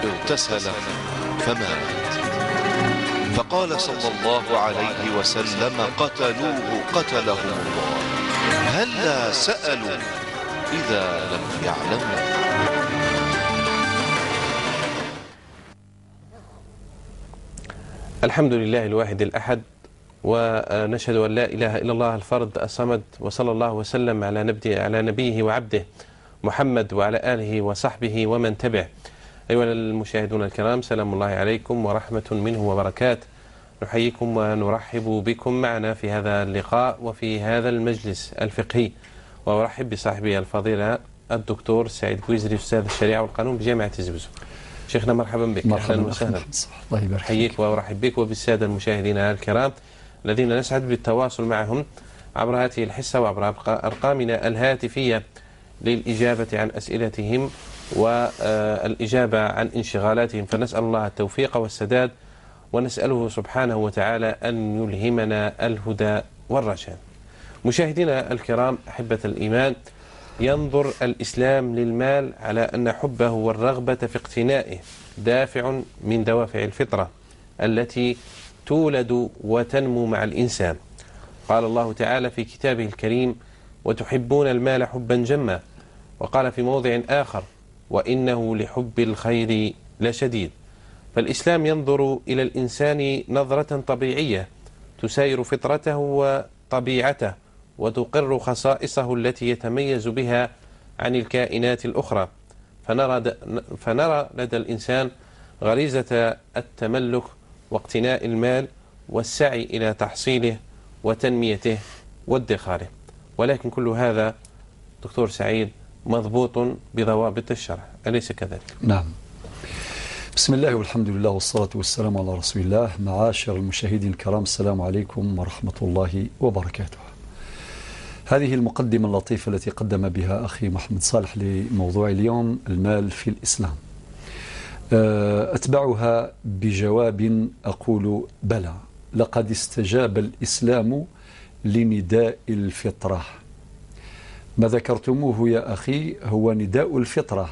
اغتسل فمات، فقال صلى الله عليه وسلم: قتلوه قتلهم الله، هلا سألوا إذا لم يعلموا. الحمد لله الواحد الأحد، ونشهد أن لا إله إلا الله الفرد الصمد، وصلى الله وسلم على نبيه وعبده محمد وعلى آله وصحبه ومن تبعه. أيها المشاهدون الكرام، سلام الله عليكم ورحمة منه وبركاته. نحييكم ونرحب بكم معنا في هذا اللقاء وفي هذا المجلس الفقهي، وأرحب بصاحبي الفضيلة الدكتور سعيد كويزري، أستاذ الشريعة والقانون بجامعة الزبزو. شيخنا مرحبا بك. مرحبا وسهلا. الله يبارك حييك وأرحب بك وبالسادة المشاهدين الكرام الذين نسعد بالتواصل معهم عبر هذه الحصة وعبر أرقامنا الهاتفية للإجابة عن أسئلتهم والإجابة عن انشغالاتهم، فنسأل الله التوفيق والسداد، ونسأله سبحانه وتعالى أن يلهمنا الهدى والرشاد. مشاهدينا الكرام أحبة الإيمان، ينظر الإسلام للمال على أن حبه والرغبة في اقتنائه دافع من دوافع الفطرة التي تولد وتنمو مع الإنسان. قال الله تعالى في كتابه الكريم: وتحبون المال حبا جما. وقال في موضع آخر: وإنه لحب الخير لشديد. فالإسلام ينظر إلى الإنسان نظرة طبيعية تساير فطرته وطبيعته، وتقر خصائصه التي يتميز بها عن الكائنات الأخرى، فنرى لدى الإنسان غريزة التملك واقتناء المال والسعي إلى تحصيله وتنميته وادخاره. ولكن كل هذا دكتور سعيد مضبوط بضوابط الشرع، أليس كذلك؟ نعم. بسم الله والحمد لله والصلاة والسلام على رسول الله. معاشر المشاهدين الكرام، السلام عليكم ورحمة الله وبركاته. هذه المقدمة اللطيفة التي قدم بها أخي محمد صالح لموضوع اليوم، المال في الإسلام، أتبعها بجواب أقول: بلى، لقد استجاب الإسلام لنداء الفطرة. ما ذكرتموه يا أخي هو نداء الفطرة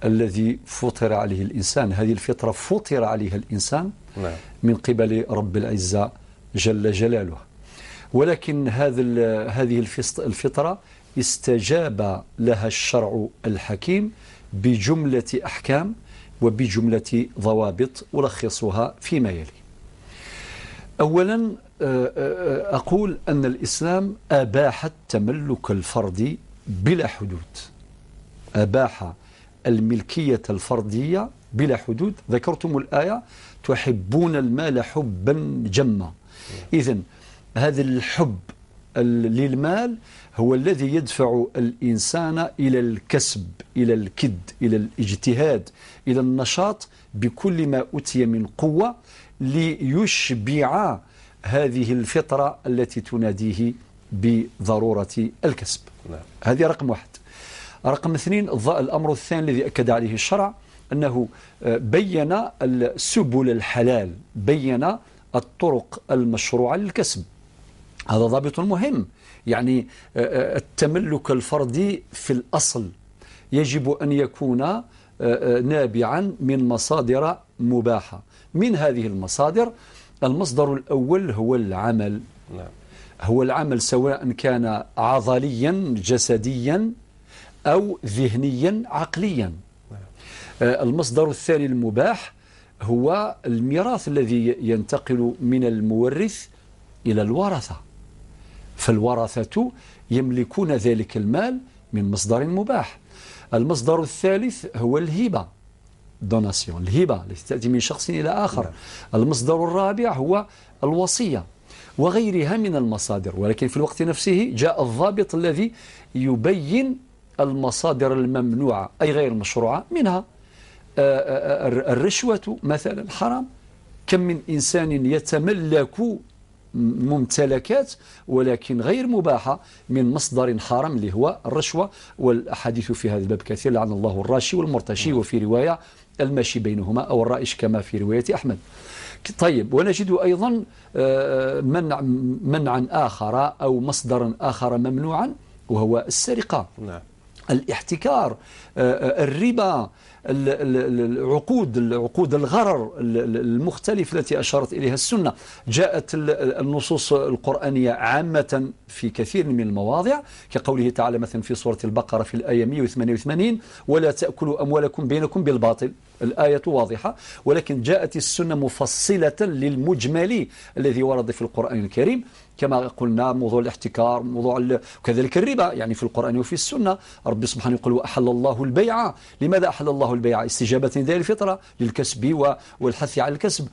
الذي فطر عليه الإنسان. هذه الفطرة فطر عليها الإنسان من قبل رب العزة جل جلاله، ولكن هذه الفطرة استجاب لها الشرع الحكيم بجملة أحكام وبجملة ضوابط ألخصها فيما يلي. أولا أقول أن الإسلام أباح التملك الفردي بلا حدود، أباح الملكية الفردية بلا حدود. ذكرتم الآية: تحبون المال حبا جما. إذن هذا الحب للمال هو الذي يدفع الإنسان إلى الكسب، إلى الكد، إلى الاجتهاد، إلى النشاط بكل ما أتي من قوة ليشبع هذه الفطرة التي تناديه بضرورة الكسب. هذه رقم واحد. رقم اثنين، الأمر الثاني الذي أكد عليه الشرع أنه بين سبل الحلال، بين الطرق المشروعة للكسب. هذا ضابط مهم. يعني التملك الفردي في الأصل يجب أن يكون نابعا من مصادر مباحة. من هذه المصادر، المصدر الأول هو العمل. هو العمل سواء كان عضليا جسديا أو ذهنيا عقليا. المصدر الثاني المباح هو الميراث الذي ينتقل من المورث إلى الورثة، فالورثة يملكون ذلك المال من مصدر مباح. المصدر الثالث هو الهبة، دوناسيون، الهبة التي تأتي من شخص إلى آخر. المصدر الرابع هو الوصية وغيرها من المصادر. ولكن في الوقت نفسه جاء الضابط الذي يبين المصادر الممنوعة أي غير المشروعة، منها الرشوة مثلا حرام. كم من إنسان يتملك ممتلكات ولكن غير مباحة من مصدر حرام اللي هو الرشوة، والأحاديث في هذا الباب كثير: لعن الله الراشي والمرتشي، وفي رواية الماشي بينهما أو الرائش كما في رواية أحمد. طيب، ونجد أيضا منعا آخر أو مصدرا آخر ممنوعا، وهو السرقة، الاحتكار، الربا، عقود الغرر المختلفة التي أشارت إليها السنة. جاءت النصوص القرآنية عامة في كثير من المواضع كقوله تعالى مثلا في سورة البقرة في الآية 188 ولا تأكلوا أموالكم بينكم بالباطل، الآية واضحة، ولكن جاءت السنة مفصلة للمجمل الذي ورد في القرآن الكريم كما قلنا موضوع الاحتكار، موضوع وكذلك الربا يعني في القرآن وفي السنة. رب سبحانه يقول وأحل الله البيع. لماذا أحل الله البيع؟ استجابة نداء الفطرة للكسب والحث على الكسب،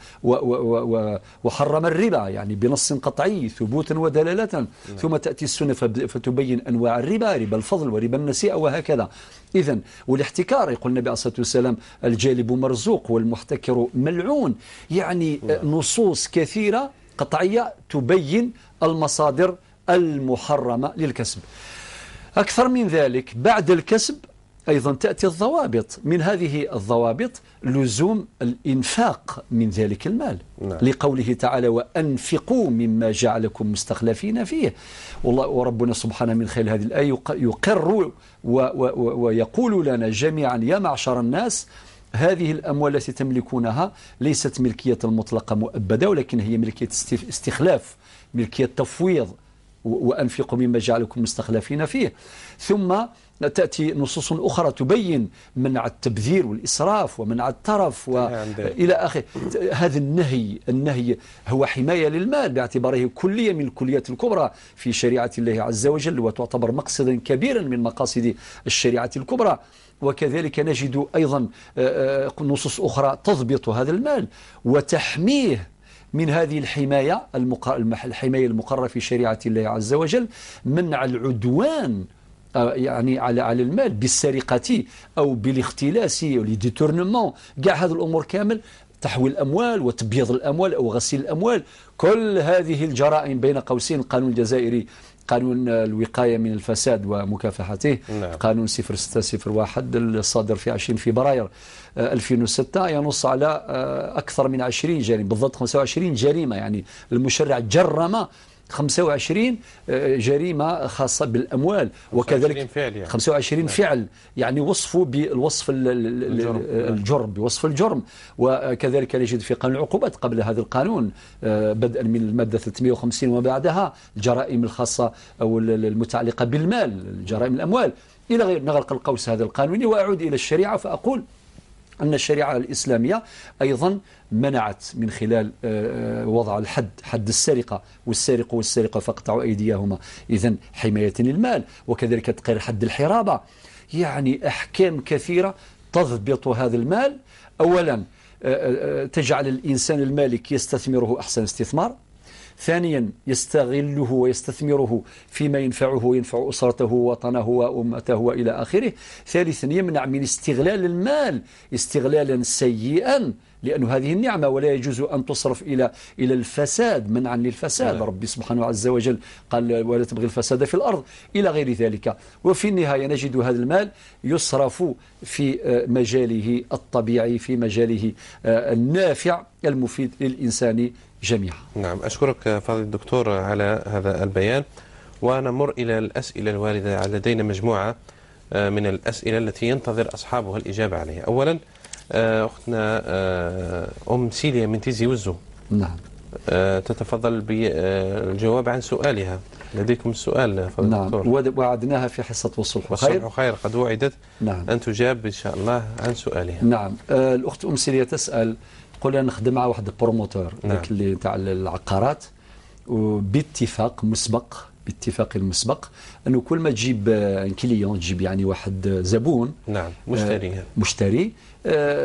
وحرم الربا يعني بنص قطعي ثبوتا ودلالة. ثم تأتي السنة فتبين أنواع الربا، ربا الفضل وربا النسيئة وهكذا. إذن والاحتكار يقول النبي عليه الصلاة والسلام الجالب مرزوق والمحتكر ملعون، يعني نصوص كثيرة قطعية تبين المصادر المحرمة للكسب. أكثر من ذلك بعد الكسب أيضا تأتي الضوابط، من هذه الضوابط لزوم الإنفاق من ذلك المال. لقوله تعالى وأنفقوا مما جعلكم مستخلفين فيه. وربنا سبحانه من خلال هذه الآية يقر ويقول لنا جميعا يا معشر الناس هذه الأموال التي تملكونها ليست ملكية المطلقة مؤبدة، ولكن هي ملكية استخلاف، ملكية تفويض. وأنفقوا مما جعلكم مستخلفين فيه. ثم تأتي نصوص أخرى تبين منع التبذير والإسراف ومنع الترف وإلى آخره. هذا النهي هو حماية للمال باعتباره كلية من الكليات الكبرى في شريعة الله عز وجل، وتعتبر مقصدا كبيرا من مقاصد الشريعة الكبرى. وكذلك نجد أيضا نصوص أخرى تضبط هذا المال وتحميه من هذه الحماية المقررة في شريعة الله عز وجل، منع العدوان يعني على المال بالسرقة أو بالاختلاس أو الديتورنمون، كاع هذه الأمور كامل، تحويل الأموال وتبييض الأموال أو غسيل الأموال، كل هذه الجرائم بين قوسين القانون الجزائري قانون الوقاية من الفساد ومكافحته. قانون 0601 الصادر في 20 فبراير 2006 ينص على أكثر من 20 جريمة، بالضبط 25 جريمة، يعني المشرع جرم 25 جريمة خاصة بالأموال، وكذلك 25 فعل يعني وصفوا بالوصف الجرم، بوصف الجرم. وكذلك نجد في قانون العقوبات قبل هذا القانون بدءا من المادة 350 وبعدها الجرائم الخاصة أو المتعلقة بالمال، جرائم الأموال إلى غير. نغلق القوس هذا القانوني وأعود إلى الشريعة فأقول أن الشريعة الإسلامية أيضا منعت من خلال وضع الحد، حد السرقة، والسارق والسارقة فاقطعوا أيديهما، إذن حماية للمال. وكذلك تقرير حد الحرابة، يعني أحكام كثيرة تضبط هذا المال. أولا تجعل الإنسان المالك يستثمره أحسن استثمار. ثانيا يستغله ويستثمره فيما ينفعه وينفع أسرته ووطنه وأمته وإلى آخره. ثالثا يمنع من استغلال المال استغلالا سيئا، لأن هذه النعمة ولا يجوز أن تصرف إلى الفساد، منعا للفساد. ربي سبحانه عز وجل قال ولا تبغي الفساد في الأرض إلى غير ذلك. وفي النهاية نجد هذا المال يصرف في مجاله الطبيعي، في مجاله النافع المفيد للإنسان جميعا. نعم، أشكرك فضيلة الدكتور على هذا البيان، ونمر إلى الأسئلة الواردة. لدينا مجموعة من الأسئلة التي ينتظر أصحابها الإجابة عليها. أولا أختنا أم سيليا من تيزي وزو، نعم، تتفضل بالجواب عن سؤالها. لديكم السؤال فضيلة الدكتور؟ نعم، وعدناها في حصة والصلح خير قد وعدت. نعم. أن تجاب إن شاء الله عن سؤالها. نعم. الأخت أم سيليا تسأل، قلنا نخدم مع واحد البروموتور اللي تاع العقارات، وباتفاق مسبق، باتفاق المسبق أنه كل ما تجيب كليون، تجيب يعني واحد زبون، نعم، مشتري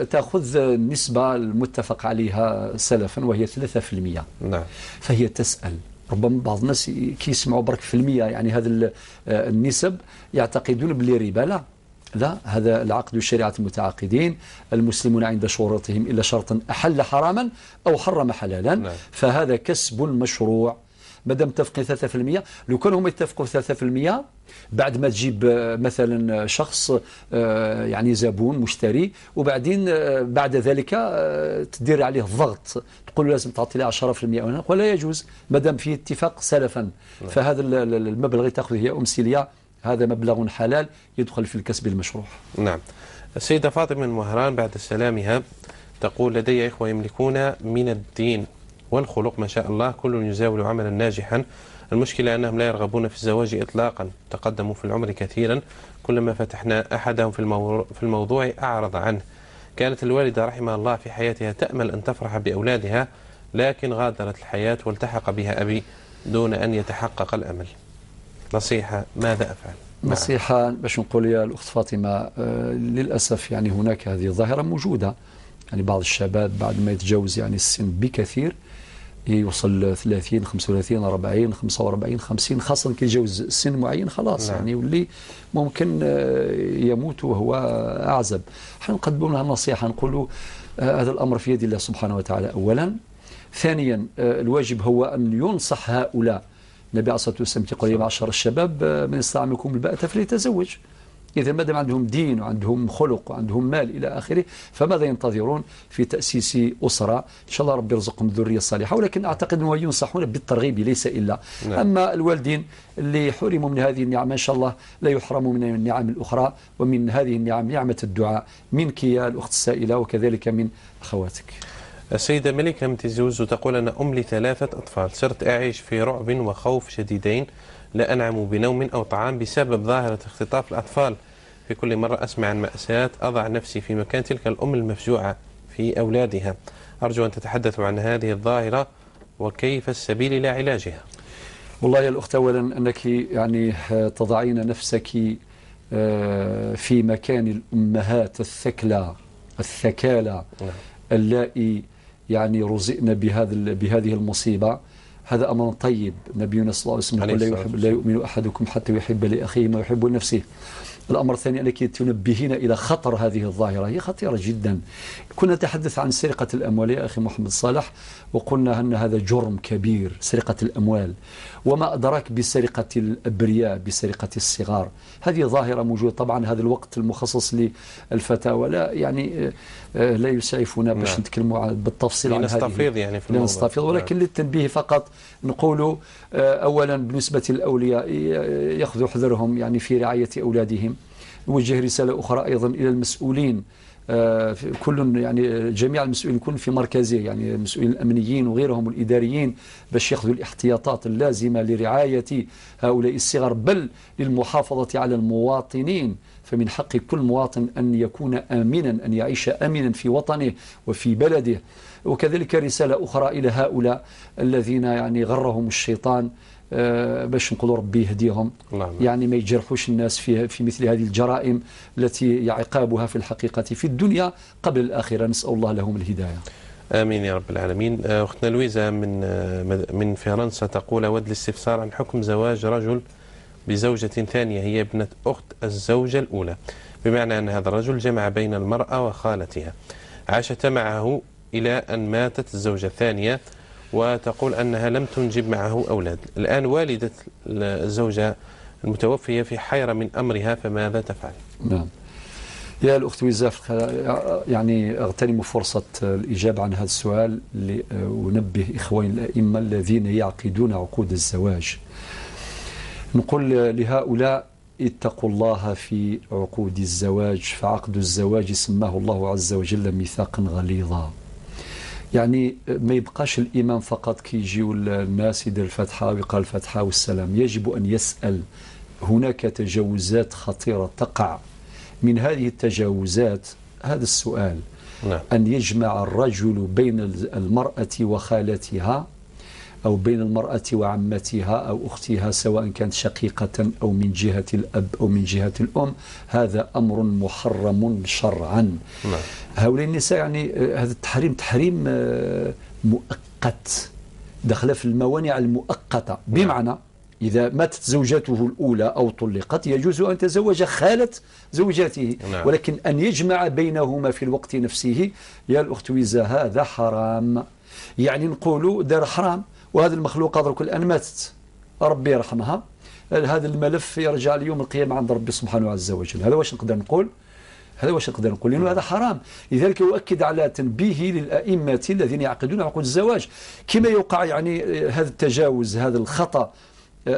تأخذ النسبة المتفق عليها سلفا وهي 3%. نعم. فهي تسأل، ربما بعض الناس كي يسمعوا برك في المية يعني هذا النسب يعتقدون باللي ربا. لا، هذا العقد شريعة المتعاقدين، المسلمون عند شروطهم إلا شرطا أحل حراما أو حرم حلالا. نعم. فهذا كسب مشروع مادام متفقين 3%. لو كانوا هم يتفقوا 3% بعد ما تجيب مثلا شخص يعني زبون مشتري، وبعدين بعد ذلك تدير عليه الضغط، تقول لازم تعطي له 10%، ولا يجوز مادام فيه اتفاق سلفا. فهذا المبلغ اللي تأخذه هي أم سيليا هذا مبلغ حلال يدخل في الكسب المشروع. نعم. السيدة فاطمة من مهران بعد سلامها تقول: لدي إخوة يملكون من الدين والخلق ما شاء الله، كل يزاول عملا ناجحا، المشكلة أنهم لا يرغبون في الزواج إطلاقا، تقدموا في العمر كثيرا، كلما فتحنا أحدهم في الموضوع أعرض عنه. كانت الوالدة رحمها الله في حياتها تأمل أن تفرح بأولادها، لكن غادرت الحياة والتحق بها أبي دون أن يتحقق الأمل. نصيحة، ماذا أفعل؟ نصيحة باش نقول يا الأخت فاطمة، للأسف يعني هناك هذه الظاهرة موجودة، يعني بعض الشباب بعد ما يتجاوز يعني السن بكثير يوصل 30 35 40 45 50، خاصة كي يتجاوز سن معين خلاص يعني واللي ممكن يموت وهو أعزب. حنقدم لها النصيحة، نقول هذا الأمر في يد الله سبحانه وتعالى أولا. ثانيا الواجب هو أن ينصح هؤلاء. النبي عليه الصلاة والسلام يقول: يا معشر الشباب من استطاع منكم الباءة فليتزوج. إذا ما دام عندهم دين وعندهم خلق وعندهم مال إلى آخره، فماذا ينتظرون في تأسيس أسرة؟ إن شاء الله ربي يرزقهم الذرية الصالحة، ولكن أعتقد أنهم ينصحون بالترغيب ليس إلا. أما الوالدين اللي حرموا من هذه النعمة إن شاء الله لا يحرموا من النعم الأخرى، ومن هذه النعم نعمة الدعاء منك يا الأخت السائلة وكذلك من أخواتك. السيدة ملكة متزوج تقول: أنا أم ل3 أطفال، صرت أعيش في رعب وخوف شديدين، لا أنعم بنوم أو طعام بسبب ظاهرة اختطاف الأطفال. في كل مرة أسمع عن مأساة أضع نفسي في مكان تلك الأم المفجوعة في أولادها. أرجو أن تتحدثوا عن هذه الظاهرة وكيف السبيل إلى علاجها. والله يا الأخت، أولا أنك يعني تضعين نفسك في مكان الأمهات الثكالى اللائي يعني رزقنا بهذه المصيبة، هذا أمر طيب. نبينا صلى الله عليه وسلم يقول: لا يؤمن أحدكم حتى يحب لأخيه ما يحب لنفسه. الأمر الثاني أنك تنبهين إلى خطر هذه الظاهرة، هي خطيرة جدا. كنا نتحدث عن سرقة الأموال يا أخي محمد صالح، وقلنا أن هذا جرم كبير، سرقة الأموال، وما أدراك بسرقة الأبرياء، بسرقة الصغار. هذه ظاهرة موجودة. طبعا هذا الوقت المخصص للفتاوى لا يعني لا يسعفنا باش نتكلموا بالتفصيل عن هذه يعني في الموضوع. ولكن للتنبيه فقط نقول أولا بالنسبة للأولياء يأخذوا حذرهم يعني في رعاية أولادهم. نوجه رسالة أخرى أيضا إلى المسؤولين، كل يعني جميع المسؤولين يكون في مركزه، يعني المسؤولين الأمنيين وغيرهم الإداريين، باش يأخذوا الاحتياطات اللازمة لرعاية هؤلاء الصغار، بل للمحافظة على المواطنين. فمن حق كل مواطن أن يكون آمنا، أن يعيش آمنا في وطنه وفي بلده. وكذلك رسالة أخرى إلى هؤلاء الذين يعني غرهم الشيطان، باش نقولوا ربي يهديهم، يعني ما يجرحوش الناس في مثل هذه الجرائم التي عقابها في الحقيقة في الدنيا قبل الآخرة. نسأل الله لهم الهداية. آمين يا رب العالمين. أختنا لويزا من فرنسا تقول: أود الاستفسار عن حكم زواج رجل بزوجة ثانية هي ابنة أخت الزوجة الأولى، بمعنى أن هذا الرجل جمع بين المرأة وخالتها، عاشت معه إلى أن ماتت الزوجة الثانية، وتقول أنها لم تنجب معه أولاد. الآن والدة الزوجة المتوفية في حيرة من أمرها، فماذا تفعل؟ نعم يا الأخت وزاف، يعني أغتنم فرصة الإجابة عن هذا السؤال لأنبه إخواني الأئمة الذين يعقدون عقود الزواج. نقول لهؤلاء: اتقوا الله في عقود الزواج، فعقد الزواج سماه الله عز وجل ميثاقا غليظا. يعني ما يبقاش الإمام فقط كي يجيو الناس يدير الفتحة ويقال الفتحة والسلام، يجب أن يسأل. هناك تجاوزات خطيرة تقع. من هذه التجاوزات هذا السؤال: أن يجمع الرجل بين المرأة وخالتها، أو بين المرأة وعمتها أو أختها، سواء كانت شقيقة أو من جهة الأب أو من جهة الأم، هذا أمر محرم شرعا. هؤلاء النساء يعني هذا التحريم تحريم مؤقت، دخل في الموانع المؤقتة، بمعنى إذا ماتت زوجته الأولى أو طلقت يجوز أن يتزوج خالة زوجته، ولكن أن يجمع بينهما في الوقت نفسه يا الأخت ويزا هذا حرام. يعني نقولوا دار حرام، وهذا المخلوق درك الآن ماتت، ربي يرحمها، هذا الملف يرجع ليوم القيامة عند ربي سبحانه عز وجل. هذا واش نقدر نقول؟ لأنه هذا حرام. لذلك يؤكد على تنبيه للأئمة الذين يعقدون عقود الزواج، كما يوقع يعني هذا التجاوز، هذا الخطأ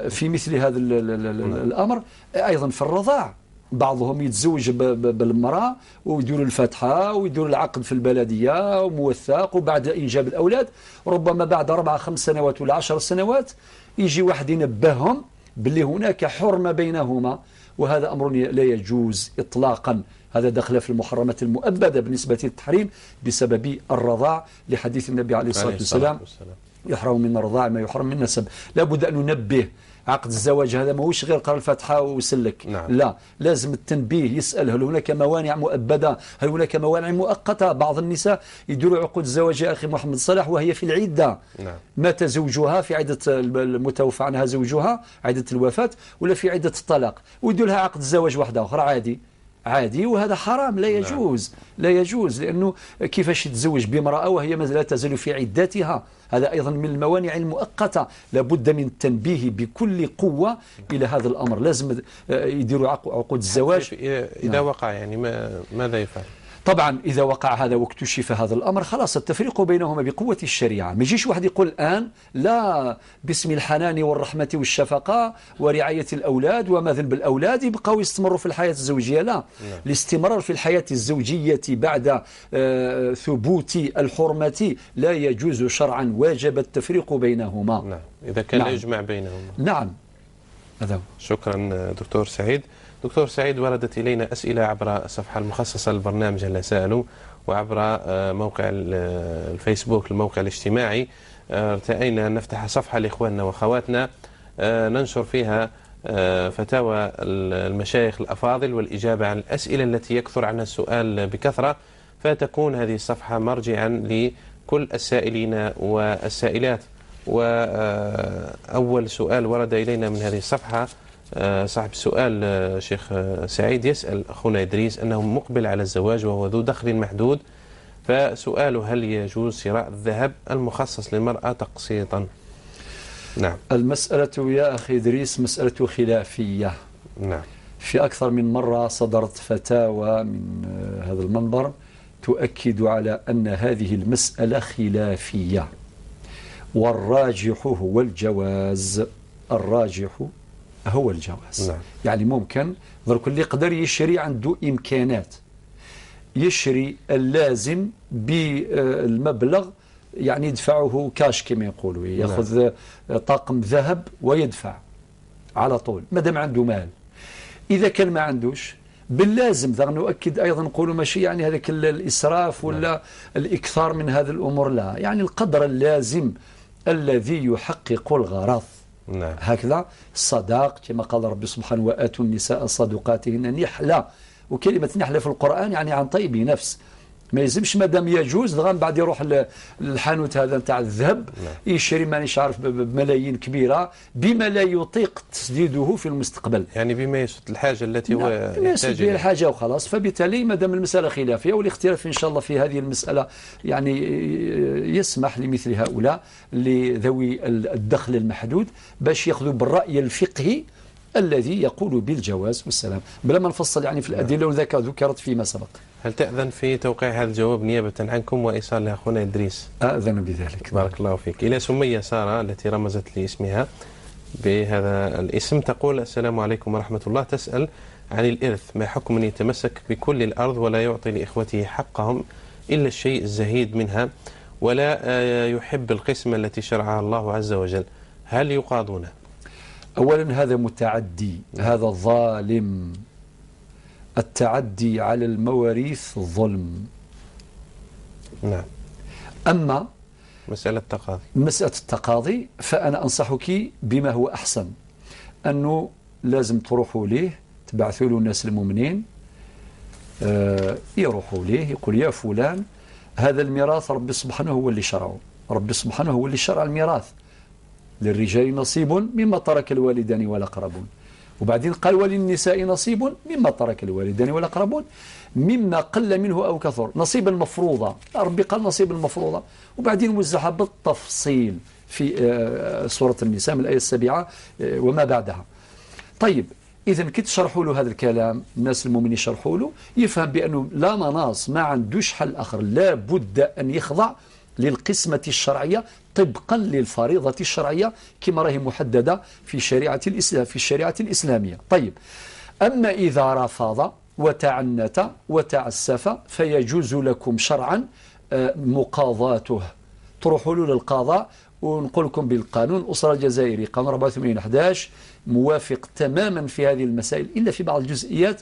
في مثل هذا الأمر أيضا في الرضاع. بعضهم يتزوج بالمرأة ويديروا الفاتحة ويديروا العقد في البلدية وموثق، وبعد إنجاب الأولاد ربما بعد 4 5 سنوات ولا 10 سنوات يجي واحد ينبههم باللي هناك حرمة بينهما، وهذا أمر لا يجوز إطلاقا. هذا دخل في المحرمات المؤبدة بالنسبة للتحريم بسبب الرضاع، لحديث النبي عليه الصلاة والسلام يحرم من الرضاع ما يحرم من النسب. لا بد أن ننبه، عقد الزواج هذا ماهوش غير قرأ الفاتحة وسلك. نعم. لا، لازم التنبيه، يسأل هل هناك موانع مؤبدة، هل هناك موانع مؤقتة. بعض النساء يديروا عقود الزواج يا أخي محمد صلاح وهي في العدة. نعم. مات زوجها في عدة المتوفى عنها زوجها عدة الوفاة ولا في عدة الطلاق، ويدير لها عقد الزواج واحدة أخرى عادي، وهذا حرام لا يجوز. لا يجوز، لأنه كيفاش يتزوج بامرأة وهي لا تزال في عدتها؟ هذا أيضا من الموانع المؤقتة. لابد من التنبيه بكل قوة إلى هذا الأمر. لازم يديروا عقود الزواج. إذا وقع يعني ماذا يفعل؟ طبعا إذا وقع هذا واكتشف هذا الأمر خلاص التفريق بينهما بقوة الشريعة. ما يجيش واحد يقول الآن لا، باسم الحنان والرحمة والشفقة ورعاية الأولاد وما ذنب الأولاد يبقوا يستمروا في الحياة الزوجية. لا، الاستمرار في الحياة الزوجية بعد ثبوت الحرمة لا يجوز شرعا، واجب التفريق بينهما. نعم، إذا كان لا يجمع بينهما. نعم، هذا. شكرا دكتور سعيد. دكتور سعيد، وردت إلينا أسئلة عبر الصفحة المخصصة للبرنامج هلا سألوا، وعبر موقع الفيسبوك الموقع الاجتماعي. ارتأينا أن نفتح صفحة لإخواننا وأخواتنا ننشر فيها فتاوى المشايخ الأفاضل والإجابة عن الأسئلة التي يكثر عنها السؤال بكثرة، فتكون هذه الصفحة مرجعا لكل السائلين والسائلات. وأول سؤال ورد إلينا من هذه الصفحة، صاحب السؤال شيخ سعيد يسأل أخونا إدريس أنه مقبل على الزواج وهو ذو دخل محدود، فسؤاله هل يجوز شراء الذهب المخصص للمرأة تقسيطا؟ نعم. المسألة يا أخي إدريس مسألة خلافية. نعم. في أكثر من مرة صدرت فتاوى من هذا المنبر تؤكد على أن هذه المسألة خلافية، والراجح هو الجواز. الراجح هو الجواز. نعم. يعني ممكن ذلك اللي يقدر يشري عنده إمكانات يشري اللازم بالمبلغ، يعني يدفعه كاش كما يقولوا، يأخذ طاقم ذهب ويدفع على طول ما دام عنده مال. إذا كان ما عندوش باللازم ذا نؤكد أيضا نقولوا ماشي يعني هذاك الإسراف ولا الإكثار من هذه الأمور، لا، يعني القدر اللازم الذي يحقق الغرض. نعم. هكذا الصداق كما قال ربي سبحانه وآتوا النساء صدقاتهن نحلة، وكلمة نحلة في القرآن يعني عن طيب نفس. ما يلزمش مادام يجوز دغا من بعد يروح للحانوت هذا نتاع الذهب يشري مانيش عارف بملايين كبيرة بما لا يطيق تسديده في المستقبل، يعني بما يسد الحاجة التي هو يحتاج بها الحاجة وخلاص. فبالتالي مادام المسألة خلافية والاختلاف إن شاء الله في هذه المسألة يعني يسمح لمثل هؤلاء لذوي الدخل المحدود باش يأخذوا بالرأي الفقهي الذي يقول بالجواز والسلام، بلا ما نفصل يعني في الأدلة ذكرت فيما سبق. هل تأذن في توقيع هذا الجواب نيابة عنكم وإيصال لأخونا إدريس؟ أذن بذلك. بارك الله فيك. إلى سمية سارة التي رمزت لاسمها بهذا الاسم، تقول: السلام عليكم ورحمة الله. تسأل عن الإرث، ما حكم من يتمسك بكل الأرض ولا يعطي لإخوته حقهم إلا الشيء الزهيد منها، ولا يحب القسمة التي شرعها الله عز وجل، هل يقاضونه؟ أولا هذا متعدي، هذا ظالم. التعدي على المواريث ظلم. نعم. أما مسألة التقاضي فأنا أنصحك بما هو أحسن، أنه لازم تروحوا ليه، تبعثوا له الناس المؤمنين يروحوا ليه يقول: يا فلان هذا الميراث ربي سبحانه هو اللي شرعه، ربي سبحانه هو اللي شرع الميراث، للرجال نصيب مما ترك الوالدان والأقربون، وبعدين قال: وللنساء نصيب مما ترك الوالدان والأقربون مما قل منه أو كثر، نصيبا مفروضا، ربي قال نصيبا مفروضا، وبعدين وزعها بالتفصيل في سورة النساء من الآية 7 وما بعدها. طيب إذا كنت شرحوا له هذا الكلام، الناس المؤمنين شرحوا له، يفهم بأنه لا مناص، ما عندوش حل آخر، لا بد أن يخضع للقسمة الشرعية طبقا للفريضة الشرعية كما راهي محددة في شريعة الإسلام، في الشريعة الإسلامية. طيب أما إذا رفض وتعنت وتعسف فيجوز لكم شرعا مقاضاته. تروحوا له للقضاء ونقول لكم بالقانون الأسرة الجزائري قانون 84/11 موافق تماما في هذه المسائل، إلا في بعض الجزئيات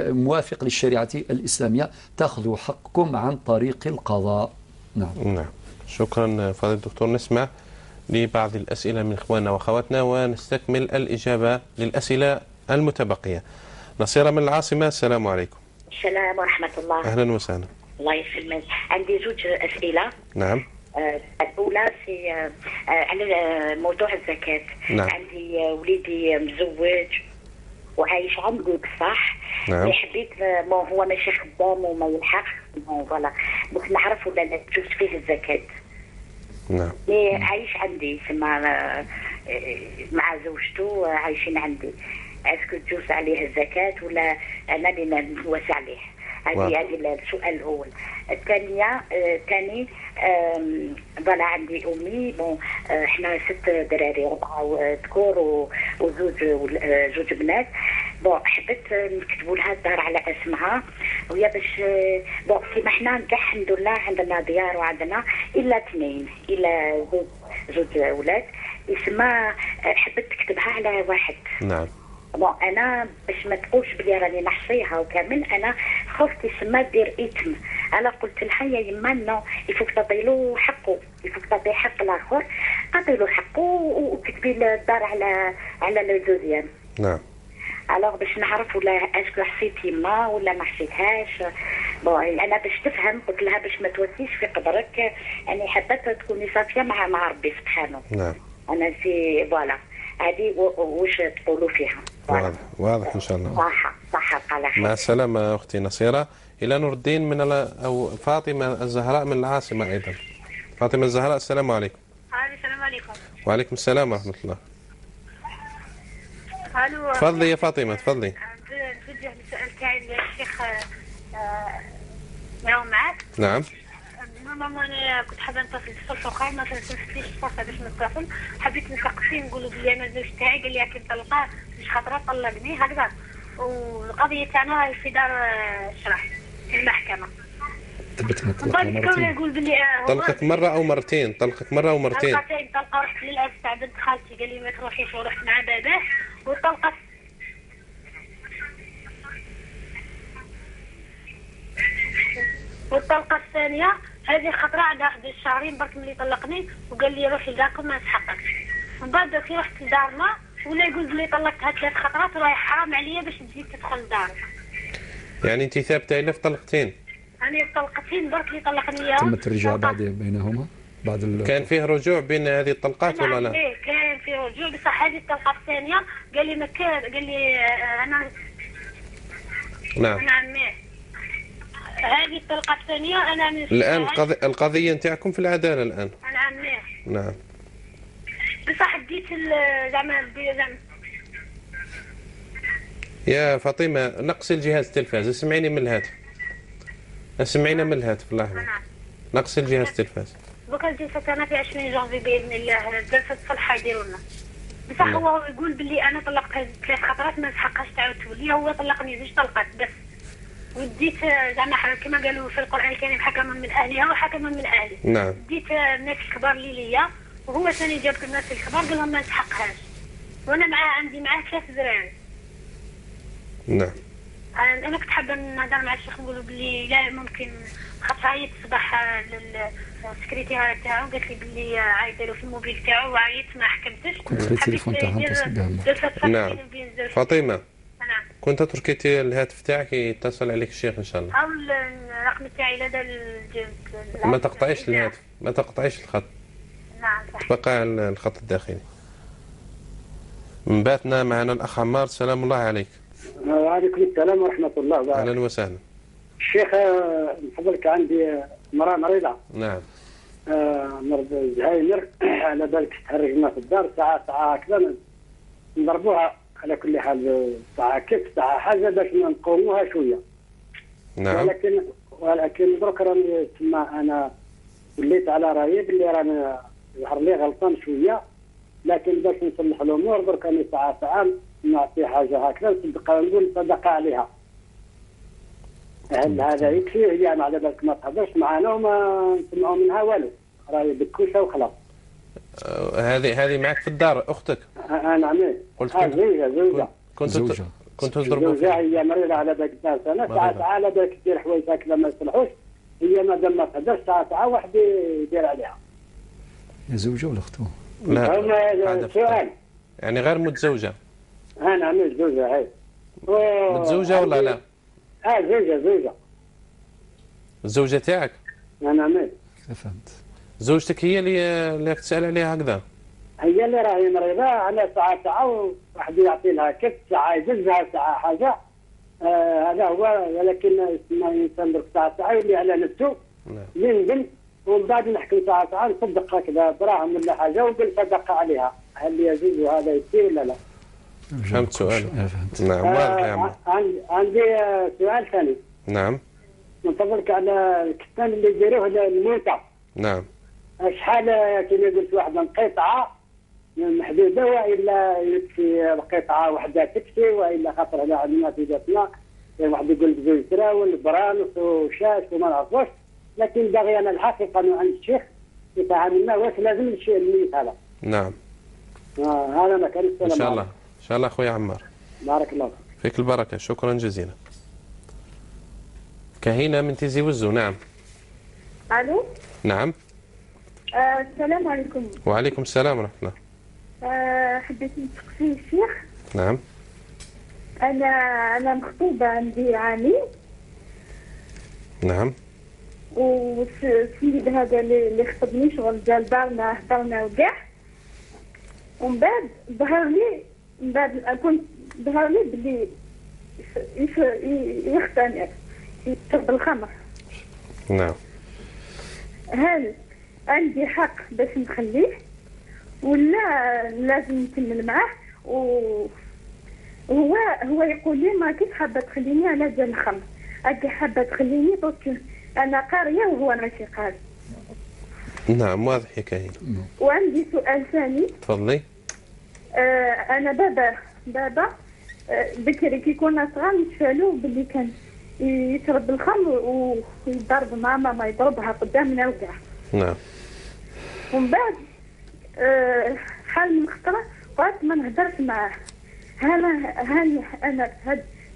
موافق للشريعة الإسلامية، تأخذوا حقكم عن طريق القضاء. نعم. شكرا فضيلة الدكتور. نسمع لبعض الأسئلة من إخواننا وأخواتنا ونستكمل الإجابة للأسئلة المتبقية. نصيرة من العاصمة، السلام عليكم. السلام ورحمة الله. أهلا وسهلا. الله يسلمك. عندي زوج أسئلة. نعم. الأولى في على موضوع الزكاة. نعم. عندي وليدي مزوج وعايش عندي بصح. نعم. حبيت هو ماشي خدام وما يلحقش فوالا، بس نعرف ولا لا تجوز فيه الزكاة. نعم. عايش عندي مع زوجته عايشين عندي. اسكو تجوز عليه الزكاة ولا أنا اللي نوسع عليه؟ هذه السؤال الأول. الثانية ثاني فوالا عندي أمي احنا 6 دراري، 4 ذكور وزوج بنات. حبيت نكتبوا لها الدار على اسمها وهي باش كيما احنا الحمد لله عندنا ديار وعندنا إلا 2 إلا زوج أولاد اسمها حبيت تكتبها على واحد. نعم. انا باش ما تقولش بلي راني نحصيها وكامل، انا خفت يسمى دير اثم. انا قلت لها يا يما انه يفوك تعطيلو حقه، يفوك تعطي حق الاخر، تعطيلو حقه وتكتبي الدار على الزوجين. نعم. الوغ باش نعرف ولا اسكو حسيت يما ولا ما حسيتهاش. انا باش تفهم قلت لها باش ما توسيش في قدرك، يعني حبيت تكوني صافيه مع ربي سبحانه. نعم. انا في فوالا هذه واش تقولوا فيها؟ واضح ان شاء الله. صح على خير. مع السلامة أختي نصيرة. إلى نور الدين من أو فاطمة الزهراء من العاصمة أيضا. فاطمة الزهراء، السلام عليكم. السلام عليكم. وعليكم السلام ورحمة الله. الو. تفضلي يا فاطمة، تفضلي. نوجه السؤال تاعي للشيخ معك. نعم. ماما انا كنت حابه نتصل بالفقهاء ما فهمتش الفرصه باش نتصل، حبيت نسقط فيه نقولوا بلي انا الزوج تاعي قال لي راكي مطلقاه باش خاطر طلقني هكذا، والقضيه تاعنا في دار الشرح في المحكمه. ثبت مطلقه مرتين. يقول بلي طلقك مرة أو مرتين؟ طلقك مرة أو مرتين؟ طلقه رحت للأب تاع بنت خالتي قال لي ما تروحيش ورحت مع باباه، والطلقه الثانيه هذه خطره عندها 11 شهرين برك ملي طلقني وقال لي روحي لداركم ما نسحقكش. من بعد كي رحت لدارنا ولا يقول بلي طلقتها 3 خطرات وراهي حرام عليا باش تزيد تدخل لدارك. يعني انت ثابته الا في طلقتين؟ انا طلقتين برك اللي طلقني اياهم. تم الرجوع بعدين بينهما بعد كان فيه رجوع بين هذه الطلقات ولا لا؟ ايه كان فيه رجوع، بصح هذه الطلقه الثانيه قال لي ما كان، قال لي انا نعم. هذه الطلقه الثانيه انا من الان القضيه نتاعكم في العداله الان. نعم. بصح ديت زعما يا فاطمه نقصي الجهاز التلفاز، اسمعيني من الهاتف. اسمعينا من الهاتف الله يحفظك. نقصي الجهاز التلفاز. دوكا جلست انا في 20 جونفي باذن الله جلسه صلحه يديروا لنا. بصح هو يقول بلي انا طلقتها 3 خطرات ما نسحقهاش تعاود تولي، هو طلقني 2 طلقات بس. وديت زعما كما قالوا في القران الكريم حكما من اهلها وحكما من اهلي. نعم. ديت الناس الكبار اللي ليا وهو ثاني جاب الناس الكبار قال لهم ما نسحقهاش. وانا عندي معاه 3 دراري. نعم. انا كنت حابه نهضر مع الشيخ نقولوا بلي لا ممكن، خاطر عيطت الصباح للسكرتيره تاعو قالت لي بلي عيط له في الموبيل تاعو وعيطت ما حكمتش. كنت في التليفون تاعها تصل نعم. فاطمه نعم. كنت تركيتي الهاتف تاعك يتصل عليك الشيخ ان شاء الله. او الرقم تاعي لدى ما تقطعيش الهاتف، ما تقطعيش الخط. نعم صح. بقى الخط الداخلي. من باتنا معنا الاخ عمار، سلام الله عليك. وعليكم السلام ورحمة الله وبركاته. أهلا وسهلا. الشيخ من فضلك عندي امرأة مريضة. نعم. مرض زهايمر على بالك تهرجنا في الدار ساعة كذا نضربوها على كل حال ساعة كيف ساعة حاجة باش نقوموها شوية. نعم. ولكن درك راني تما أنا وليت على رايي بلي راني ظهر لي غلطان شوية، لكن باش نصلح الأمور درك راني ساعة نعطي حاجة هكذا نصدقها ونقول صدقة عليها. هل هذا يكفي؟ هي على بالك ما تهضرش معنا وما نسمعوا منها والو، راهي بكوشة وخلاص. هذه معك في الدار أختك؟ نعم. قلت زوجة. كنت تضربوا زوجة هي مريضة على بالك 2 سنة، ساعات على بالك دير حوايج هكذا ما يصلحوش، هي مادام ما تهدرش ساعات واحد يدير عليها. زوجة ولا أخته؟ لا سؤال يعني غير متزوجة؟ نعم زوجة هاي. متزوجة ولا لا؟ زوجة. الزوجة تاعك؟ نعم. فهمت. زوجتك هي اللي تسأل عليها هكذا؟ هي اللي راهي مريضة على ساعة واحد يعطي لها كت ساعة يدزها ساعة حاجة. هذا هو، ولكن ما الإنسان درك ساعة يولي على نفسه يندم، ومن بعد نحكي ساعة نصدق هكذا دراهم ولا حاجة ونقول صدقة عليها. هل يجوز هذا يصير ولا لا؟ فهمت سؤال. نعم واضح يا عمي. عندي سؤال ثاني. نعم. ننتظرك على الكتان اللي يديروه للموتى. نعم. شحال كما قلت واحد قطعة محدودة، وإلا يكفي قطعة واحدة تكفي، وإلا خاطر على الناس في جاتنا واحد يقول بزوج تراول برانس وشاش وما نعرفوش، لكن باغي أنا الحقيقة من عند الشيخ يفهمنا واش لازم الميت هذا. نعم. هذا ما كان. السلام إن شاء الله. إن شاء الله أخويا عمار. بارك الله فيك البركة، شكرا جزيلا. كهينة من تيزي وزو. نعم. الو. نعم. السلام عليكم. وعليكم السلام ورحمة الله. حبيت نسقسي الشيخ. نعم. أنا مخطوبة عندي عامين. نعم. والسيد هذا اللي خطبني شغل جا لدارنا هضرنا وكاع، ومن بعد ظهر لي بلي يختنق يشرب الخمر. نعم. هل عندي حق باش نخليه ولا لازم نكمل معاه؟ وهو يقول لي ما كنت حابه تخليني على ديال الخمر، أكي حابه تخليني باسكو انا قاريه وهو ماشي قاري. نعم واضح يا كهينة. وعندي سؤال ثاني. تفضلي. انا بابا بكري كي كنا صغار نتفالو باللي كان يشرب الخمر ويضرب مع ماما، يضربها قدامنا وكاع. نعم. ومن بعد حال من خطره قعدت ما نهدرش معاه. هل انا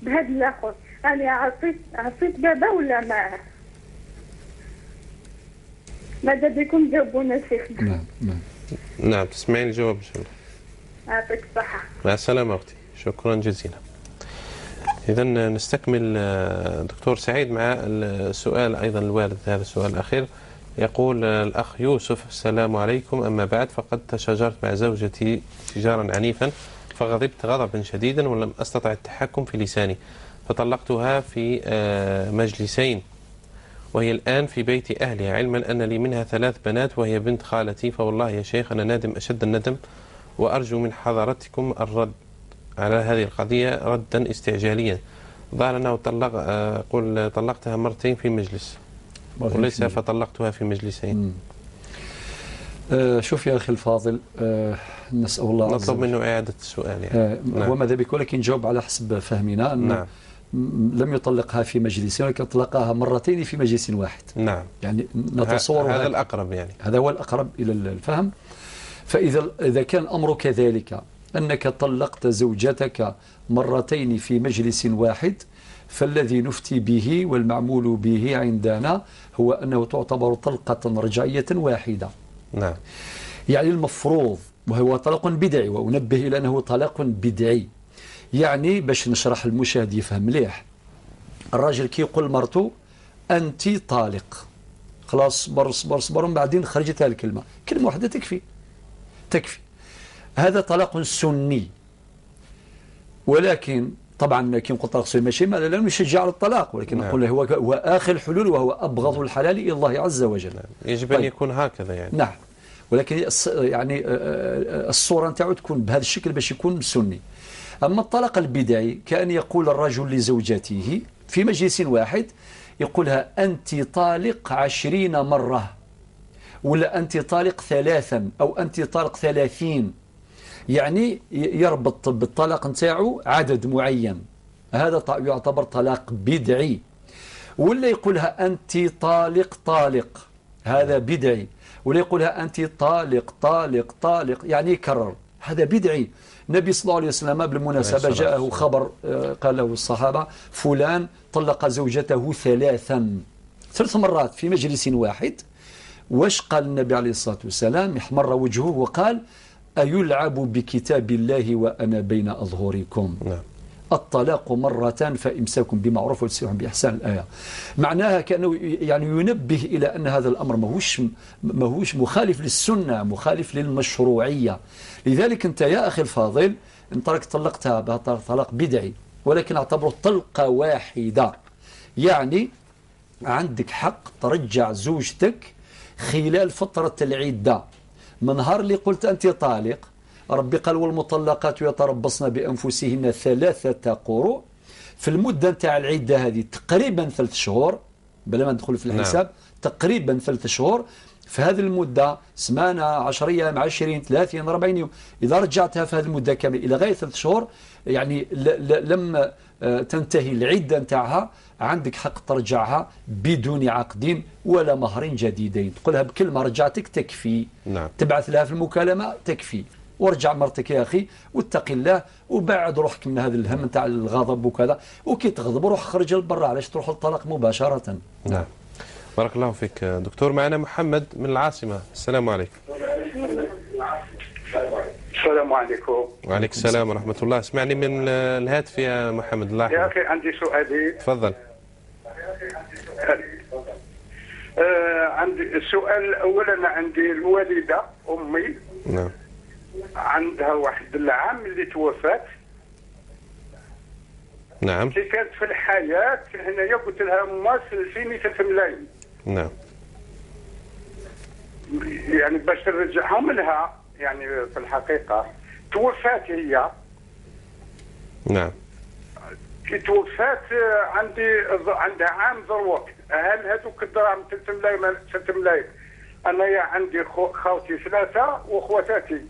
بهذا الاخر انا عصيت بابا ولا ما؟ ماذا بكم جاوبونا شيخنا. نعم تسمعين الجواب ان شاء الله. يعطيك الصحة. مع السلامة أختي، شكرا جزيلا. إذا نستكمل دكتور سعيد مع السؤال أيضا الوارد، هذا السؤال الأخير. يقول الأخ يوسف: السلام عليكم، أما بعد فقد تشاجرت مع زوجتي شجارا عنيفا، فغضبت غضبا شديدا ولم أستطع التحكم في لساني، فطلقتها في مجلسين، وهي الآن في بيت أهلها، علما أن لي منها 3 بنات وهي بنت خالتي. فوالله يا شيخ أنا نادم أشد الندم، وأرجو من حضرتكم الرد على هذه القضية ردا استعجاليا. ظهر أنه قل طلقتها مرتين في مجلس وليس فطلقتها في مجلسين. شوف يا أخي الفاضل، نسأل الله نطلب منه إعادة السؤال يعني. نعم. وماذا بك، ولكن جاوب على حسب فهمنا أن نعم. لم يطلقها في مجلسين، ولكن طلقها مرتين في مجلس واحد. نعم. يعني نتصور هذا الأقرب، يعني هذا هو الأقرب إلى الفهم. فإذا كان الأمر كذلك أنك طلقت زوجتك مرتين في مجلس واحد، فالذي نفتي به والمعمول به عندنا هو أنه تعتبر طلقة رجعية واحدة. نعم. يعني المفروض، وهو طلاق بدعي، وأنبه إلى أنه طلاق بدعي. يعني باش نشرح المشاهد يفهم مليح، الراجل كي يقول مرته أنت طالق، خلاص صبر ومن بعدين خرجت هذه الكلمة، كلمة واحدة تكفي. هذا طلاق سني، ولكن طبعا كي نقول طلاق سني ماشي لا نشجع على الطلاق، ولكن نقول هو آخر الحلول وهو أبغض الحلال إلى الله عز وجل. يجب أن يكون هكذا يعني. نعم، ولكن يعني الصورة نتاعو تكون بهذا الشكل باش يكون سني. أما الطلاق البدعي كأن يقول الرجل لزوجته في مجلس واحد، يقولها أنت طالق 20 مرة، ولا أنت طالق 3 أو أنت طالق 30. يعني يربط بالطلاق نتاعو عدد معين، هذا يعتبر طلاق بدعي. ولا يقولها أنت طالق طالق، هذا بدعي. ولا يقولها أنت طالق طالق طالق، يعني يكرر، هذا بدعي. النبي صلى الله عليه وسلم بالمناسبة جاءه خبر، قال له الصحابة فلان طلق زوجته 3 مرات في مجلس واحد. واش قال النبي عليه الصلاة والسلام؟ احمر وجهه وقال أيلعب بكتاب الله وأنا بين أظهركم؟ الطلاق مرة فإمساك بمعروف وتسريح بإحسان، الآية معناها كأنه يعني ينبه إلى أن هذا الأمر ماهوش مخالف للسنة، مخالف للمشروعية. لذلك أنت يا أخي الفاضل أنت راك طلقتها بهذا طلاق بدعي، ولكن اعتبره طلقة واحدة، يعني عندك حق ترجع زوجتك خلال فترة العدة. من نهار اللي قلت أنت طالق، ربي قال والمطلقات يتربصن بأنفسهن 3 قروء، في المدة نتاع العدة هذه تقريبا 3 شهور بلا ما ندخل في الحساب. تقريبا 3 شهور. في هذه المدة سمانة 10 أيام 20 30 40 يوم، إذا رجعتها في هذه المدة كاملة إلى غاية 3 شهور، يعني لم تنتهي العدة نتاعها، عندك حق ترجعها بدون عقد ولا مهر جديدين. تقولها بكلمة رجعتك تكفي. تبعث لها في المكالمة تكفي. وارجع مرتك يا أخي واتق الله وبعد روحك من هذا الهم نتاع الغضب وكذا، وكي تغضب روح خرج لبرا، علاش تروح للطلاق مباشرة. نعم. بارك الله فيك دكتور. معنا محمد من العاصمة. السلام عليكم. السلام عليكم. وعليك السلام ورحمة الله. اسمعني من الهاتف يا محمد. الله يا أخي عندي سؤالي. تفضل. عندي السؤال الأول، أنا عندي الوالدة أمي. نعم. عندها واحد العام اللي توفات. نعم. كي كانت في الحياة هنايا قلت لها ما سلفيني 3 ملايين. نعم. يعني باش نرجعهم لها، يعني في الحقيقة توفات هي. نعم. كي توفات عندها عام ذروة. هل هذوك الدراهم 3 ملايين أنا عندي خوتي 3 وأخواتاتي.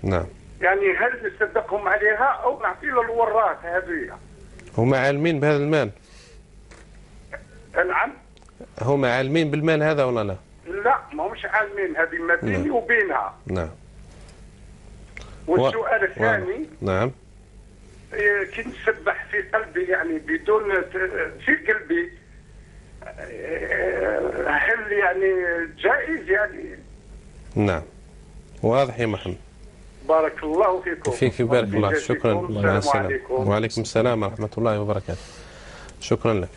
نعم. يعني هل نصدقهم عليها أو نعطي له الوراث هذه؟ هما عالمين بهذا المال؟ نعم. هما عالمين بالمال هذا ولا لا؟ لا، ما مش عالمين، هذه ما بيني وبينها. نعم. والسؤال الثاني. نعم. كي نسبح في قلبي، يعني بدون في قلبي، هل يعني جائز يعني؟ نعم. واضح يا محمد. بارك الله فيكم. فيك بارك الله. شكرا. السلام عليكم. وعليكم السلام ورحمة الله وبركاته. شكرا لك.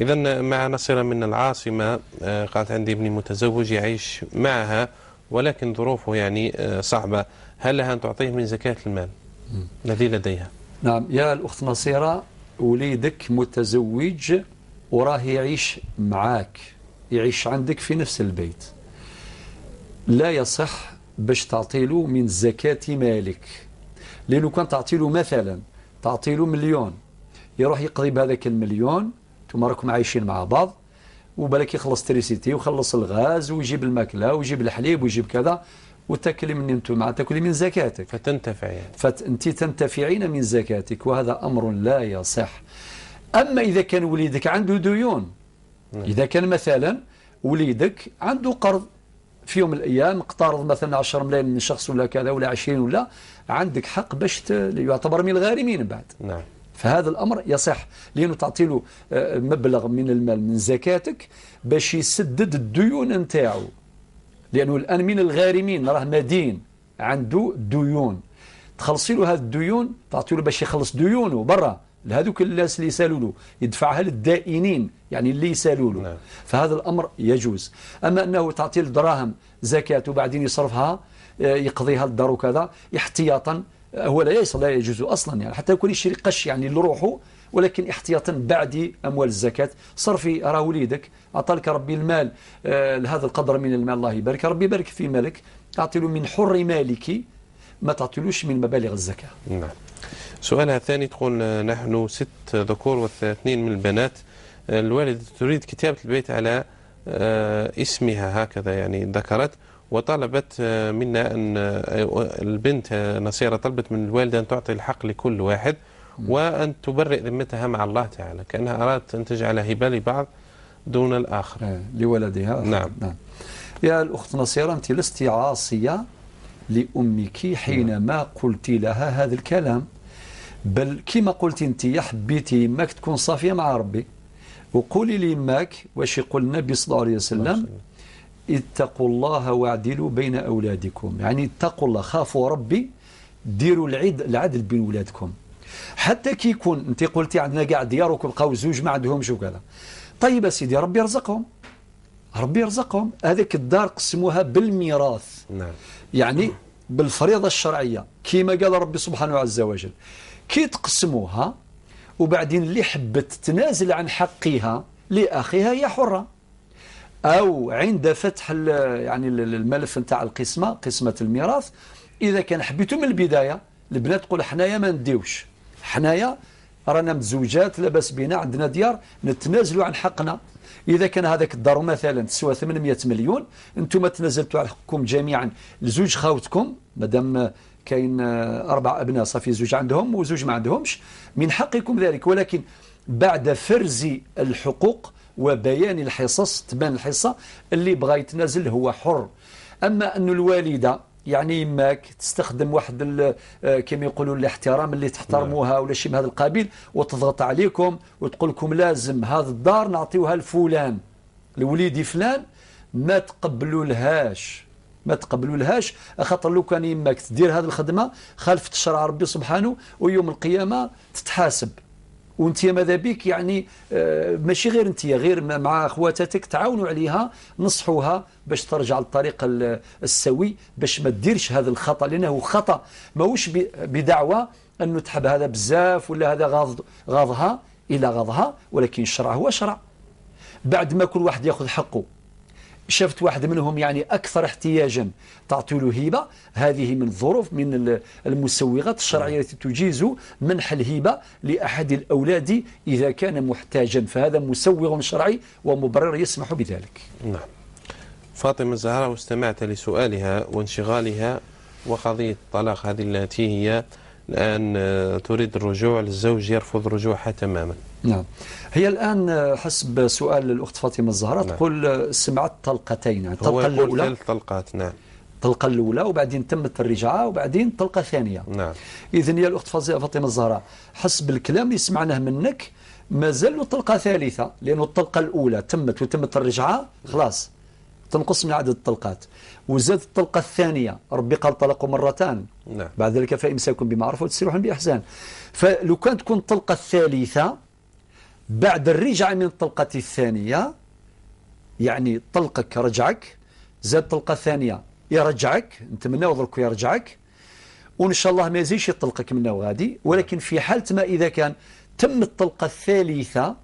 إذا مع نصيرة من العاصمة، قالت عندي ابني متزوج يعيش معها ولكن ظروفه يعني صعبة، هل لها أن تعطيه من زكاة المال الذي لديها؟ نعم يا الأخت نصيرة، وليدك متزوج وراه يعيش معاك، يعيش عندك في نفس البيت، لا يصح باش تعطيله من زكاة مالك. لأنه كان تعطيله مثلا تعطيله 1,000,000، يروح يقضي بهذاك 1,000,000، ثم راكم عايشين مع بعض، وبالك يخلص تريسيتي ويخلص الغاز ويجيب الماكلة ويجيب الحليب ويجيب كذا، وتاكلي من انتم تاكلي من زكاتك، فتنتفع يعني. فانت تنتفعين من زكاتك، وهذا أمر لا يصح. أما إذا كان وليدك عنده ديون، إذا كان مثلا وليدك عنده قرض في يوم من الأيام، اقترض مثلا 10 ملايين من شخص ولا كذا ولا 20، ولا عندك حق باش يعتبر من الغارمين بعد. نعم. فهذا الأمر يصح، لأنه تعطي له مبلغ من المال من زكاتك باش يسدد الديون نتاعو، لأنه الآن من الغارمين، راه مدين عنده ديون، تخلصي له هذه الديون، تعطي له باش يخلص ديونه برا لهذوك الناس اللي يسالوا له، يدفعها للدائنين يعني اللي يسالوا له. نعم. فهذا الأمر يجوز. أما أنه تعطي الدراهم زكاة وبعدين يصرفها يقضيها للدار وكذا احتياطا، هو لا يجوز أصلا، يعني حتى يكون يشري قش يعني لروحه، ولكن احتياطا بعد أموال الزكاة. صرفي راه وليدك أعطاك ربي المال لهذا القدر من المال، الله يبارك، ربي يبارك في مالك، تعطي له من حر مالك، ما تعطيلوش من مبالغ الزكاة. نعم. سؤالها الثاني تقول نحن 6 ذكور و2 من البنات، الوالدة تريد كتابة البيت على اسمها هكذا يعني ذكرت، وطلبت منا أن البنت نصيرة طلبت من الوالدة أن تعطي الحق لكل واحد وأن تبرئ ذمتها مع الله تعالى، كأنها أرادت أن تجعل هبة لبعض دون الآخر لولدها. نعم. يا الأخت نصيرة، أنت لست عاصية لأمك حينما قلت لها هذا الكلام، بل كما قلت أنت يا حبيتي يماك تكون صافية مع ربي، وقولي لي يماك واش يقول النبي صلى الله عليه وسلم: اتقوا الله واعدلوا بين أولادكم، يعني اتقوا الله، خافوا ربي، ديروا العدل بين أولادكم. حتى كي يكون أنت قلتي عندنا كاع دياركم بقاو زوج ما عندهمش وكذا، طيب سيدي ربي يرزقهم، ربي يرزقهم، هذيك الدار قسموها بالميراث. نعم. يعني بالفريضة الشرعية كما قال ربي سبحانه عز وجل، كي تقسموها وبعدين اللي حبت تنازل عن حقها لأخيها هي حرة، أو عند فتح يعني الملف نتاع القسمة، قسمة الميراث، إذا كان حبيتوا من البداية البنات تقول حنايا ما نديوش، حنايا رانا متزوجات لا باس بينا، عندنا ديار نتنازلوا عن حقنا. إذا كان هذاك الدار مثلا تسوى 800 مليون، أنتم تنازلتوا على حقكم جميعا لزوج خاوتكم، مادام كاين 4 أبناء صافي زوج عندهم وزوج ما عندهمش، من حقكم ذلك، ولكن بعد فرز الحقوق وبيان الحصص، تبان الحصة، اللي بغى يتنازل هو حر. أما أن الوالدة يعني يماك تستخدم واحد كما يقولوا الاحترام اللي تحترموها ولا شيء من هذا القبيل، وتضغط عليكم وتقول لكم لازم هذا الدار نعطيوها لفلان لوليدي فلان، ما تقبلوا لهاش، ما تقبلوا لهاش، خاطر لو كان يماك تدير هذه الخدمة خالفت شرع ربي سبحانه، ويوم القيامة تتحاسب. وانت ماذا بك يعني ماشي غير انت، غير مع اخواتك تعاونوا عليها، نصحوها باش ترجع للطريق السوي، باش ما تديرش هذا الخطأ، لأنه خطأ ماهوش بدعوى أنه تحب هذا بزاف ولا هذا غاضها إلى غاضها، ولكن الشرع هو شرع. بعد ما كل واحد يأخذ حقه، شفت واحد منهم يعني أكثر احتياجا تعطي له هبة، هذه من الظروف، من المسوغات الشرعية التي تجيز منح الهبة لأحد الأولاد إذا كان محتاجا، فهذا مسوغ شرعي ومبرر يسمح بذلك. نعم. فاطمة الزهراء، واستمعت لسؤالها وانشغالها وقضية الطلاق هذه التي هي الآن تريد الرجوع، للزوج يرفض رجوعها تماما. نعم. هي الآن حسب سؤال الأخت فاطمة الزهراء تقول سمعت طلقتين، يعني الطلقة الأولى 3 طلقات. نعم. الطلقة الأولى وبعدين تمت الرجعة وبعدين الطلقة الثانية. نعم. إذن يا الأخت فاطمة الزهراء حسب الكلام اللي سمعناه منك ما زالوا طلقة ثالثة، لأنه الطلقة الأولى تمت وتمت الرجعة خلاص تنقص من عدد الطلقات، وزاد الطلقة الثانية ربي قال طلقوا مرتان. نعم. بعد ذلك فإمساكم بمعروف وتسريح بإحسان. فلو كانت تكون الطلقة الثالثة بعد الرجعة من الطلقة الثانية، يعني طلقك رجعك، زاد الطلقة الثانية يرجعك، نتمنى وضلك يرجعك، وإن شاء الله ما يزيش يطلقك منه وغادي. ولكن في حالة ما إذا كان تم الطلقة الثالثة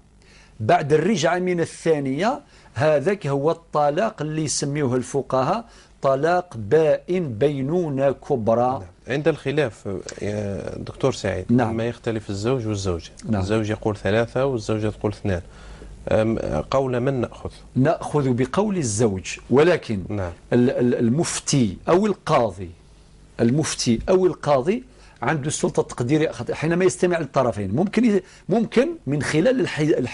بعد الرجعة من الثانية، هذاك هو الطلاق اللي يسميه الفقهاء طلاق بائن بينونة كبرى. نعم. عند الخلاف يا دكتور سعيد، نعم. ما يختلف الزوج والزوجة. نعم. الزوج يقول 3 والزوجة تقول 2، قول من نأخذ؟ نأخذ بقول الزوج، ولكن نعم. المفتي أو القاضي، المفتي أو القاضي عنده السلطة التقديرية حينما يستمع للطرفين. ممكن من خلال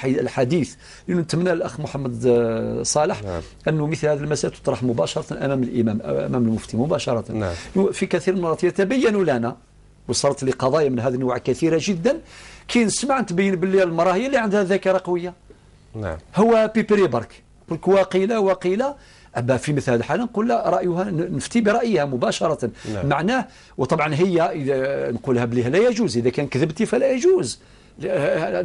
الحديث، لأنه نتمنى الأخ محمد صالح نعم. أنه مثل هذه المسائل تطرح مباشرة أمام الإمام، أمام المفتي مباشرة. نعم. في كثير من المرات يتبين لنا، وصلت لي قضايا من هذا النوع كثيرة جدا، كي نسمع تبين باللي المرأة هي اللي عندها ذاكرة قوية. نعم. هو بيبري برك وقيل أبا في مثل هذا الحالة نقول لا، رأيها نفتي برأيها مباشرة. نعم. معناه وطبعا هي إذا نقولها بليها لا يجوز، إذا كان كذبتي فلا يجوز،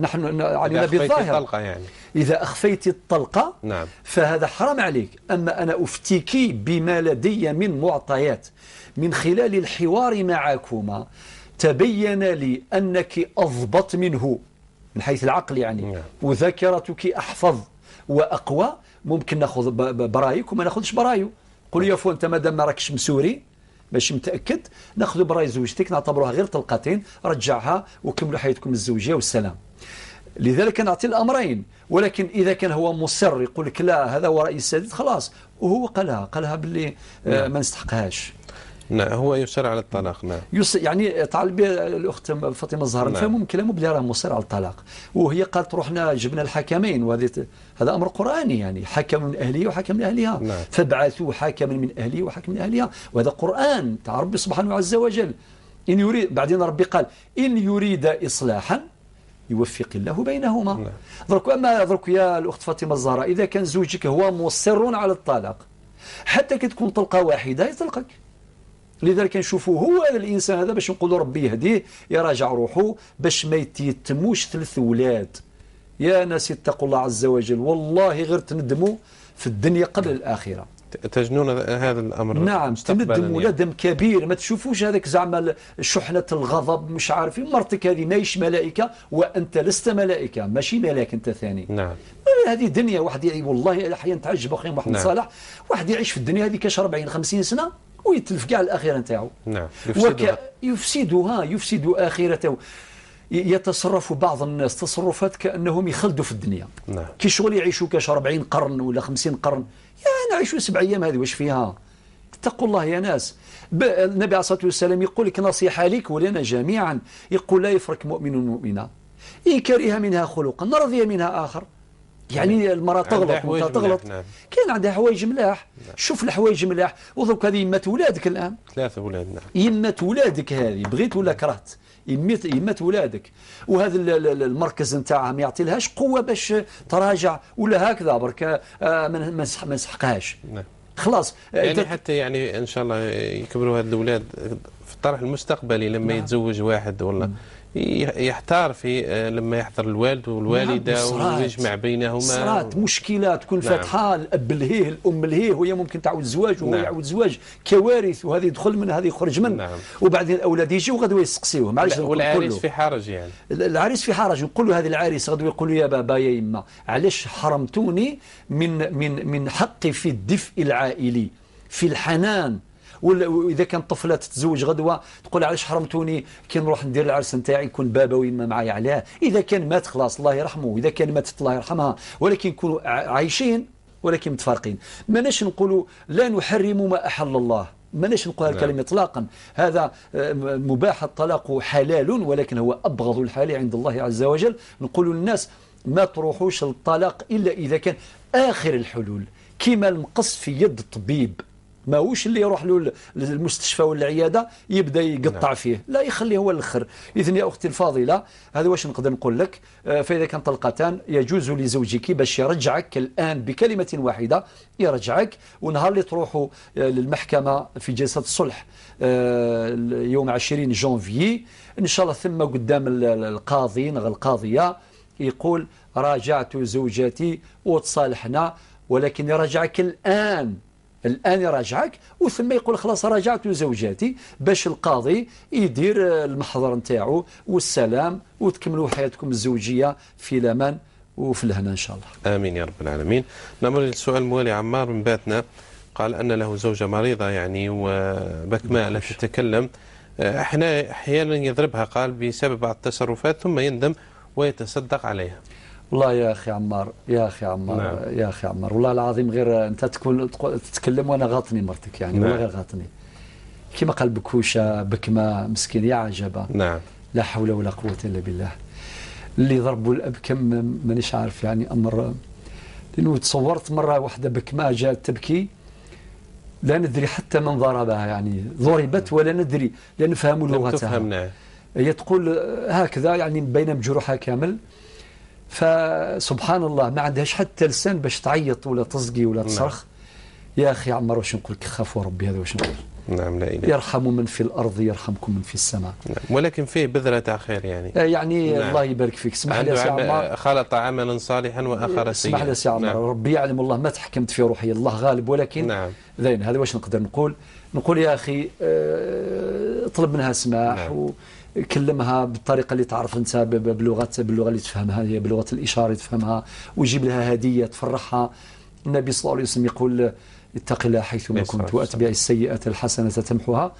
نحن علينا بالظاهر. يعني إذا أخفيت الطلقة نعم. فهذا حرام عليك. أما أنا أفتيك بما لدي من معطيات من خلال الحوار معكما، تبين لي أنك أضبط منه من حيث العقل يعني. نعم. وذاكرتك أحفظ وأقوى، ممكن ناخذ برايك وما ناخذش برايو. قول يا فو انت مادام ما راكش مسوري ماشي متاكد، ناخذ براي زوجتك نعتبروها غير طلقتين، رجعها وكملوا حياتكم الزوجيه والسلام. لذلك نعطي الأمرين، ولكن إذا كان هو مصر يقول لك لا هذا هو رأي السديد خلاص، وهو قالها باللي ما نستحقهاش. نعم هو يصر على الطلاق. نعم يعني طالب الأخت فاطمة الزهراء نفهموا من كلامه بلي راه مصر على الطلاق، وهي قالت روحنا جبنا الحكمين، وهذا هذا أمر قرآني، يعني حكم من أهله وحكم من أهلها. نعم. فابعثوا حكما من أهله وحكم من أهلها، وهذا قرآن تاع ربي سبحانه عز وجل. إن يريد، بعدين ربي قال إن يريد إصلاحا يوفق الله بينهما. نعم. درك يا الأخت فاطمة الزهراء، إذا كان زوجك هو مصر على الطلاق حتى كتكون طلقة واحدة يطلقك. لذلك نشوفوا هو هذا الإنسان هذا باش نقولوا ربي يهديه يراجع روحه باش ما يتموش 3 أولاد. يا ناس اتقوا الله عز وجل، والله غير تندموا في الدنيا قبل الآخرة. تجنون هذا الأمر. نعم تندموا ندم كبير. ما تشوفوش هذاك زعما شحنة الغضب مش عارف، مرتك هذه ماهيش ملائكة وأنت لست ملائكة، ماشي ملاك أنت ثاني. نعم هذه دنيا واحد والله أحيانا تعجب أخي محمد صالح، واحد يعيش في الدنيا هذه كاش 40-50 سنة ويتلف كاع الآخرة نتاعو. نعم يفسد آخرته. يتصرف بعض الناس تصرفات كأنهم يخلدوا في الدنيا. نعم. كي شغل يعيشوا كاش 40 قرن ولا 50 قرن، يا نعيشوا 7 أيام هذه واش فيها؟ اتقوا الله يا ناس. النبي عليه الصلاة والسلام يقول لك نصيحة لك ولنا جميعا، يقول لا يفرق مؤمن مؤمنة إن كره منها خلقا رضي منها آخر. يعني المرأة تغلط وانت تغلط. نعم. كان عندها حوايج ملاح. نعم. شوف الحوايج ملاح، وذوك هذه يمات ولادك الآن 3 أولاد. نعم يمات ولادك هذه بغيت ولا كرهت يمات ولادك، وهذا المركز نتاعها ما يعطيلهاش قوة باش تراجع ولا هكذا برك ما نسحقهاش. نعم. خلاص يعني حتى يعني ان شاء الله يكبروا هاد الاولاد في الطرح المستقبلي لما نعم. يتزوج واحد والله يحتار في لما يحضر الوالد والوالده نعم. ويجمع بينهما صارت مشكله تكون نعم. فاتحه، الاب لهيه الام لهيه، وهي ممكن تعود زواج وهو نعم. يعود زواج، كوارث، وهذه يدخل من هذه يخرج من. نعم. وبعدين الاولاد يجوا غدوه يسقسيوه معليش. والعريس في حرج، يعني العريس في حرج، نقول له هذه العريس غدوه يقول له يا بابا يا يما علاش حرمتوني من حقي في الدفء العائلي في الحنان. وإذا كان طفلة تتزوج غدوة تقول علاش حرمتوني كي نروح ندير العرس نتاعي يكون بابا ويما معايا علاه. إذا كان مات خلاص الله يرحمه، إذا كان ماتت الله يرحمها، ولكن نكونوا عايشين ولكن متفارقين. ماناش نقولوا لا نحرم ما أحل الله، ماناش نقول هذه الكلمة إطلاقا. هذا مباح الطلاق حلال، ولكن هو أبغض الحلال عند الله عز وجل. نقول للناس ما تروحوش للطلاق إلا إذا كان آخر الحلول، كما المقص في يد الطبيب، ماهوش اللي يروح له للمستشفى ولا العياده يبدا يقطع نعم. فيه، لا يخليه هو الاخر. اذن يا اختي الفاضله هذا واش نقدر نقول لك. فاذا كان طلقتان يجوز لزوجك باش يرجعك الان بكلمه واحده، يرجعك، ونهار اللي تروحوا للمحكمه في جلسه الصلح يوم 20 جانفي ان شاء الله، ثم قدام القاضي القاضيه يقول راجعت زوجتي وتصالحنا، ولكن يرجعك الان يراجعك، وثم يقول خلاص راجعت زوجاتي، باش القاضي يدير المحضر نتاعو والسلام، وتكملوا حياتكم الزوجيه في الامان وفي الهنا ان شاء الله. امين يا رب العالمين. نمر للسؤال موالي عمار من باتنا، قال ان له زوجه مريضه يعني وبكماء لا تتكلم، احيانا يضربها قال بسبب بعض التصرفات ثم يندم ويتصدق عليها. والله يا أخي عمار نعم. يا أخي عمار والله العظيم غير أنت تتكلم وأنا غاطني مرتك يعني نعم. والله غير غاطني كما قال بكوشة بكمة مسكين يا عجبة. نعم. لا حول ولا قوة إلا بالله. اللي ضربوا الأب كم مانيش عارف يعني أمر، لأنه تصورت مرة واحدة بكمة جاءت تبكي لا ندري حتى من ضربها، يعني ضربت ولا ندري لا نفهم لغتها. هي تقول هكذا يعني بين مجروحها كامل، فسبحان الله ما عندهاش حتى لسان باش تعيط ولا تصقي ولا تصرخ. يا أخي عمار واش نقول لك، خافوا ربي هذا واش نقول. نعم لا إله. يرحم من في الأرض يرحمكم من في السماء. نعم. ولكن فيه بذرة تاع خير يعني نعم. الله يبارك فيك. اسمح لي يا عمار، خلط عملا صالحا وآخر سيئا. اسمح لي يا عمار. نعم. ربي يعلم والله ما تحكمت في روحي، الله غالب، ولكن نعم. زين هذا واش نقدر نقول يا أخي اطلب منها سماح. نعم. كلمها بالطريقة اللي تعرف أنت، باللغة اللي تفهمها، هي بلغة الإشارة تفهمها، ويجيب لها هدية تفرحها. النبي صلى الله عليه وسلم يقول اتق الله حيثما كنت وأتبع السيئة الحسنة تمحها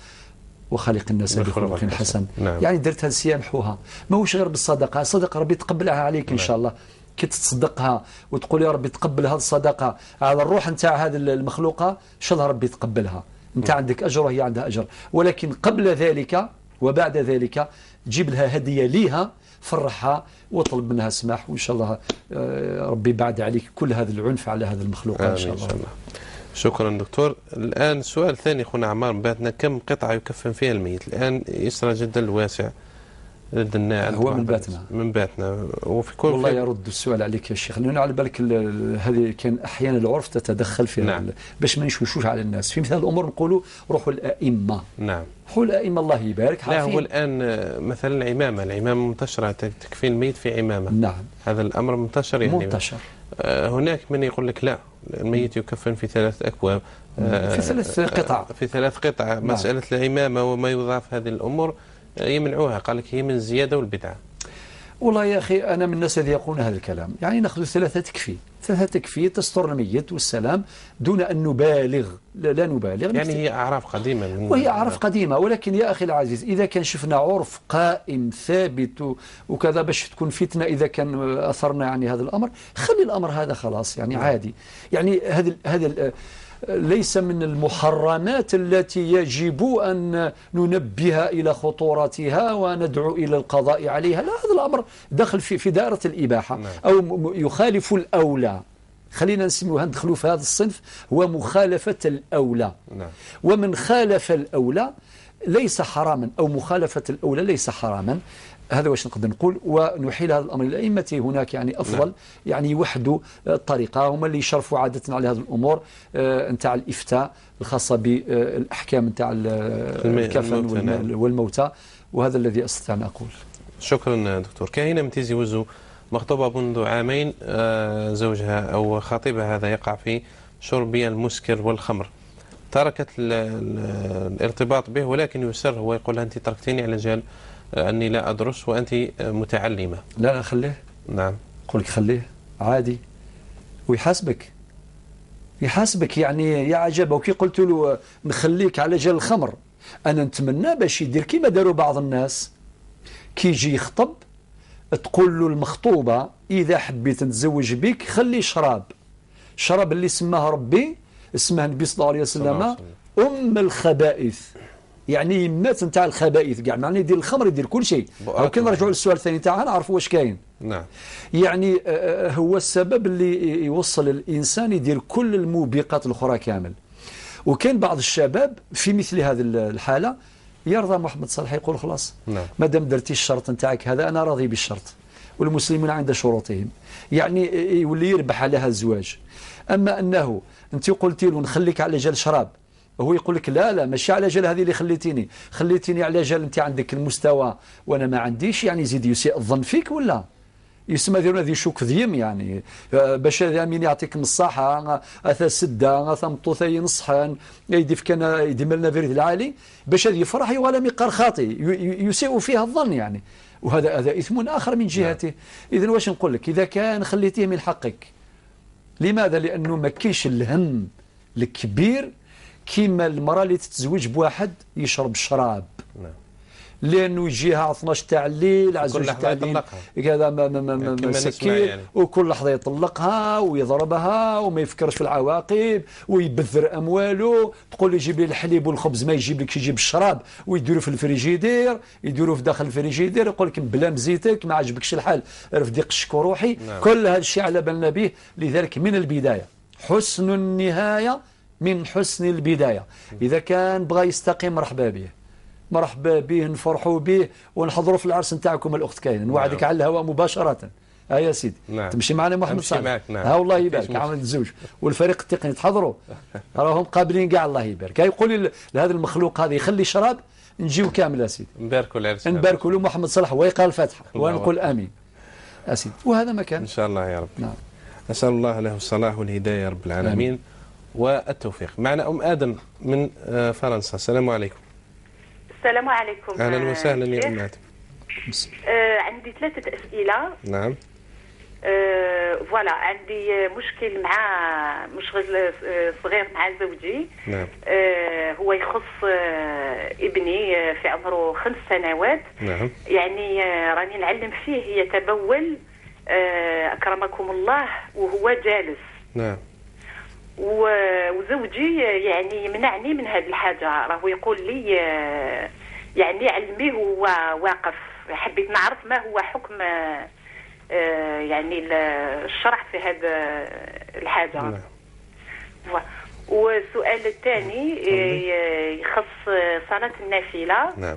وخالق الناس بخلق حسن. نعم. يعني درت هذه السيئة محوها، ماهوش غير بالصدقة. الصدقة ربي تقبلها عليك إن شاء الله، كي تتصدقها وتقول يا ربي تقبل هذه الصدقة على الروح نتاع هذه المخلوقة، إن شاء الله ربي تقبلها، أنت عندك أجر وهي عندها أجر. ولكن قبل ذلك وبعد ذلك جيب لها هدية ليها، فرحها وطلب منها سماح، وإن شاء الله ربي بعد عليك كل هذا العنف على هذا المخلوق إن شاء الله. شكرا دكتور. الآن سؤال ثاني أخونا عمار من باتنا، كم قطعة يكفن فيها الميت؟ الآن يسرى جدا الواسع لدينا هو من باتنا وفي كل والله يرد السؤال عليك يا شيخ، لأنه على بالك هذه كان أحيانا العرف تتدخل في نعم. باش ما نشوشوش على الناس في مثل الأمور نقولوا روحوا الأئمة. نعم. روحوا الأئمة الله يبارك. لا هو الآن مثلا العمامة منتشرة، تكفي الميت في عمامة. نعم. هذا الأمر منتشر يعني. منتشر. هناك من يقول لك لا، الميت يكفن في 3 أكواب، في 3 قطع. في 3 قطع. نعم. مسألة العمامة وما يضاف هذه الأمور يمنعوها، قال لك هي من الزيادة والبدعة. والله يا أخي أنا من الناس الذين يقولون هذا الكلام، يعني نأخذ 3 تكفي، 3 تكفي تستر الميت والسلام دون أن نبالغ. لا نبالغ يعني هي أعراف قديمة وهي أعراف قديمة. ولكن يا أخي العزيز إذا كان شفنا عرف قائم ثابت وكذا باش تكون فتنة، إذا كان أثرنا يعني هذا الأمر، خلي الأمر هذا خلاص يعني عادي. يعني هذا ليس من المحرمات التي يجب أن ننبه إلى خطورتها وندعو إلى القضاء عليها، لا، هذا الأمر دخل في دائرة الإباحة أو يخالف الأولى. خلينا نسميه ندخلوا في هذا الصنف، هو مخالفة الأولى. ومن خالف الأولى ليس حراما، أو مخالفة الأولى ليس حراما. هذا واش نقدر نقول، ونحيل هذا الأمر للأئمة هناك يعني أفضل يعني يوحدوا الطريقة، هم اللي يشرفوا عادة على هذه الأمور نتاع الإفتاء الخاصة بالأحكام نتاع الكفن والموتى، وهذا الذي أستطيع أن أقول. شكرا دكتور. كاينة من تيزي وزو مخطوبة منذ عامين، زوجها أو خطيبها هذا يقع في شرب المسكر والخمر، تركت الارتباط به ولكن يسر، هو يقول أنت تركتيني على جال أني لا أدرس وأنت متعلمة. لا خليه. نعم. قل لك خليه عادي ويحاسبك يعني يا عجبه. وكي قلت له نخليك على جال الخمر، أنا نتمنى باش يدير كيما داروا بعض الناس، كي يجي يخطب تقول له المخطوبة إذا حبيت نتزوج بك خلي شراب اللي سماه ربي، اسمه النبي صلى الله عليه وسلم الخبائث، يعني يمات نتاع الخبائث كاع، معناه يدير الخمر يدير كل شيء. أو كي نرجعوا للسؤال الثاني تاعنا نعرفوا واش كاين. نعم. يعني هو السبب اللي يوصل الإنسان يدير كل الموبقات الأخرى كامل. وكان بعض الشباب في مثل هذه الحالة يرضى محمد صالح يقول خلاص ما دام درتي الشرط نتاعك هذا أنا راضي بالشرط، والمسلمون عند شروطهم، يعني يولي يربح على هذا الزواج. أما أنه أنت قلتي له نخليك على جال شراب، هو يقول لك لا ماشي على جال هذه اللي خليتيني على جال أنت عندك المستوى وأنا ما عنديش، يعني يزيد يسيء الظن فيك ولا يسمى ذي هذه شوك ذيم، يعني باش هذا مين يعطيك الصحة أثا سدة أثا مطوثي نصحان يدي كان يديم لنا فريد العالي باش هذه يفرح ولا مقار خاطئ يسيء فيها الظن يعني، وهذا إثم آخر من جهته. إذن واش نقول لك، إذا كان خليتيه من حقك، لماذا؟ لأنه ما كاينش الهم الكبير كيما المرأة اللي تتزوج بواحد يشرب الشراب، لأنه يجيها على 12 تاع الليل على 2 تاع الليل كذا مسكين يعني. وكل لحظة يطلقها ويضربها وما يفكرش في العواقب ويبذر أمواله، تقول لي جيب لي الحليب والخبز ما يجيب لك، يجيب الشراب ويديروا في الفريجيدير، يديروا في داخل الفريجيدير، يقول لك بلا مزيتك ما عجبكش الحال رفدي قشك وروحي. كل هذا الشيء على بالنا به. لذلك من البداية حسن النهاية من حسن البداية. إذا كان بغى يستقيم مرحبا به نفرحوا به ونحضروا في العرس نتاعكم الأخت كاين، نوعدك على الهواء مباشرة. يا سيدي تمشي معنا محمد صالح. ها والله يبارك عامل الزوج والفريق التقني تحضروا راهم قابلين كاع الله يبارك. يقول لهذا المخلوق هذا يخلي شراب نجيو كامل يا سيدي، نباركوا العرس، نباركوا له محمد صالح ويقال الفاتحة ونقول آمين يا سيدي. وهذا ما كان إن شاء الله يا رب. أسأل الله له الصلاح والهداية يا رب العالمين. آمين. والتوفيق. معنا أم آدم من فرنسا. السلام عليكم. السلام عليكم. أهلا وسهلا يا أم آدم. عندي 3 أسئلة. نعم. فوالا عندي مشكل مع مشغل صغير مع زوجي. نعم. هو يخص ابني في عمره 5 سنوات. نعم. يعني راني نعلم فيه يتبول أكرمكم الله وهو جالس. نعم. وزوجي يعني يمنعني من هذه الحاجة، راهو يقول لي يعني علميه وهو واقف. حبيت نعرف ما هو حكم يعني الشرع في هذا الحاجة. نعم. والسؤال الثاني يخص صلاة النافلة. نعم.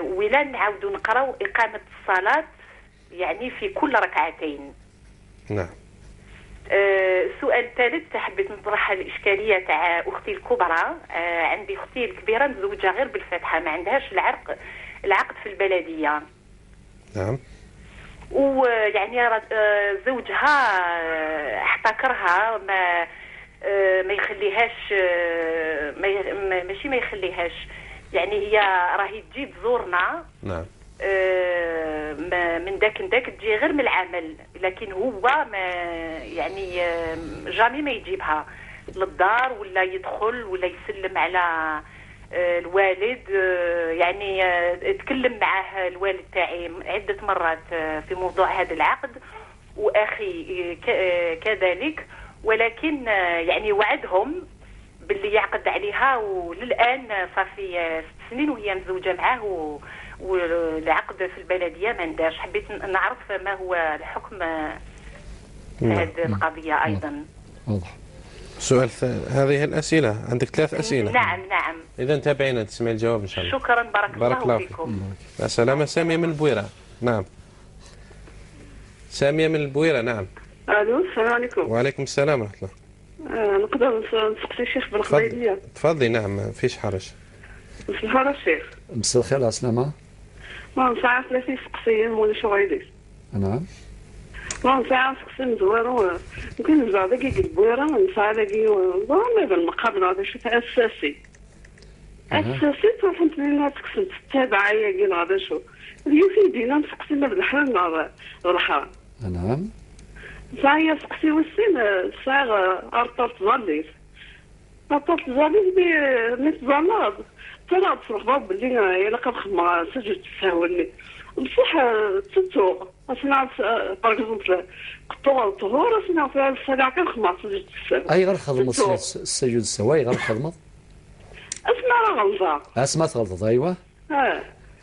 ولا نعاودوا نقراو إقامة الصلاة يعني في كل ركعتين. نعم. السؤال الثالث حبيت نطرح الإشكالية تاع أختي الكبرى. عندي أختي الكبيرة مزوجة غير بالفاتحة، ما عندهاش العقد في البلدية. نعم. ويعني زوجها احتكرها، ما يخليهاش، ماشي ما يخليهاش، يعني هي راهي تجي تزورنا. نعم. من داك تجي غير من العمل، لكن هو ما يعني جامي ما يجيبها للدار ولا يدخل ولا يسلم على الوالد. يعني اتكلم معه الوالد تاعي عدة مرات في موضوع هذا العقد، واخي كذلك، ولكن يعني وعدهم باللي يعقد عليها، وللآن صافي 6 سنين وهي مزوجة معاه والعقد في البلدية ما ندارش. حبيت نعرف ما هو الحكم في هذه القضية أيضا. واضح. سؤال هذه الأسئلة عندك 3 أسئلة. نعم نعم. إذا تابعينا تسمع الجواب إن شاء الله. شكرا. بارك الله فيكم. مع السلامة. سامية من البويرة. نعم. سامية من البويرة. نعم. الو السلام عليكم. وعليكم السلام ورحمة الله. نقدر نسقسي الشيخ بالقضيه؟ تفضلي. نعم ما فيش حرج. مساء الخير الشيخ. مساء الخير على السلامة. ما نسعى 30 سقسيين ولا شو غيدير؟ نعم. ما نسعى سقسي مزوارو يمكن نزعل دقيق البويرة نسعى دقيق وما بالمقابل هذا شيء أساسي. أساسي فهمت لنا تقسم تتابع يقين هذا شو اليوم في دينا نسقسي ما بالحرام مع الحرام. نعم. ساعة سقسي والسين ساعة أرطرت ظليف أرطرت ظليف بنتظلاد ترى بصراحة باب اللي يلقى بخدمة سجل تساولني بصح تتوق أصنع برقص قطوة الطهور أصنع في السرعة كان خدمة سجل تساول. أي غير خدمة السجود السواي غير خدمة أسمع غلطة. أسمعت غلطة. أيوة.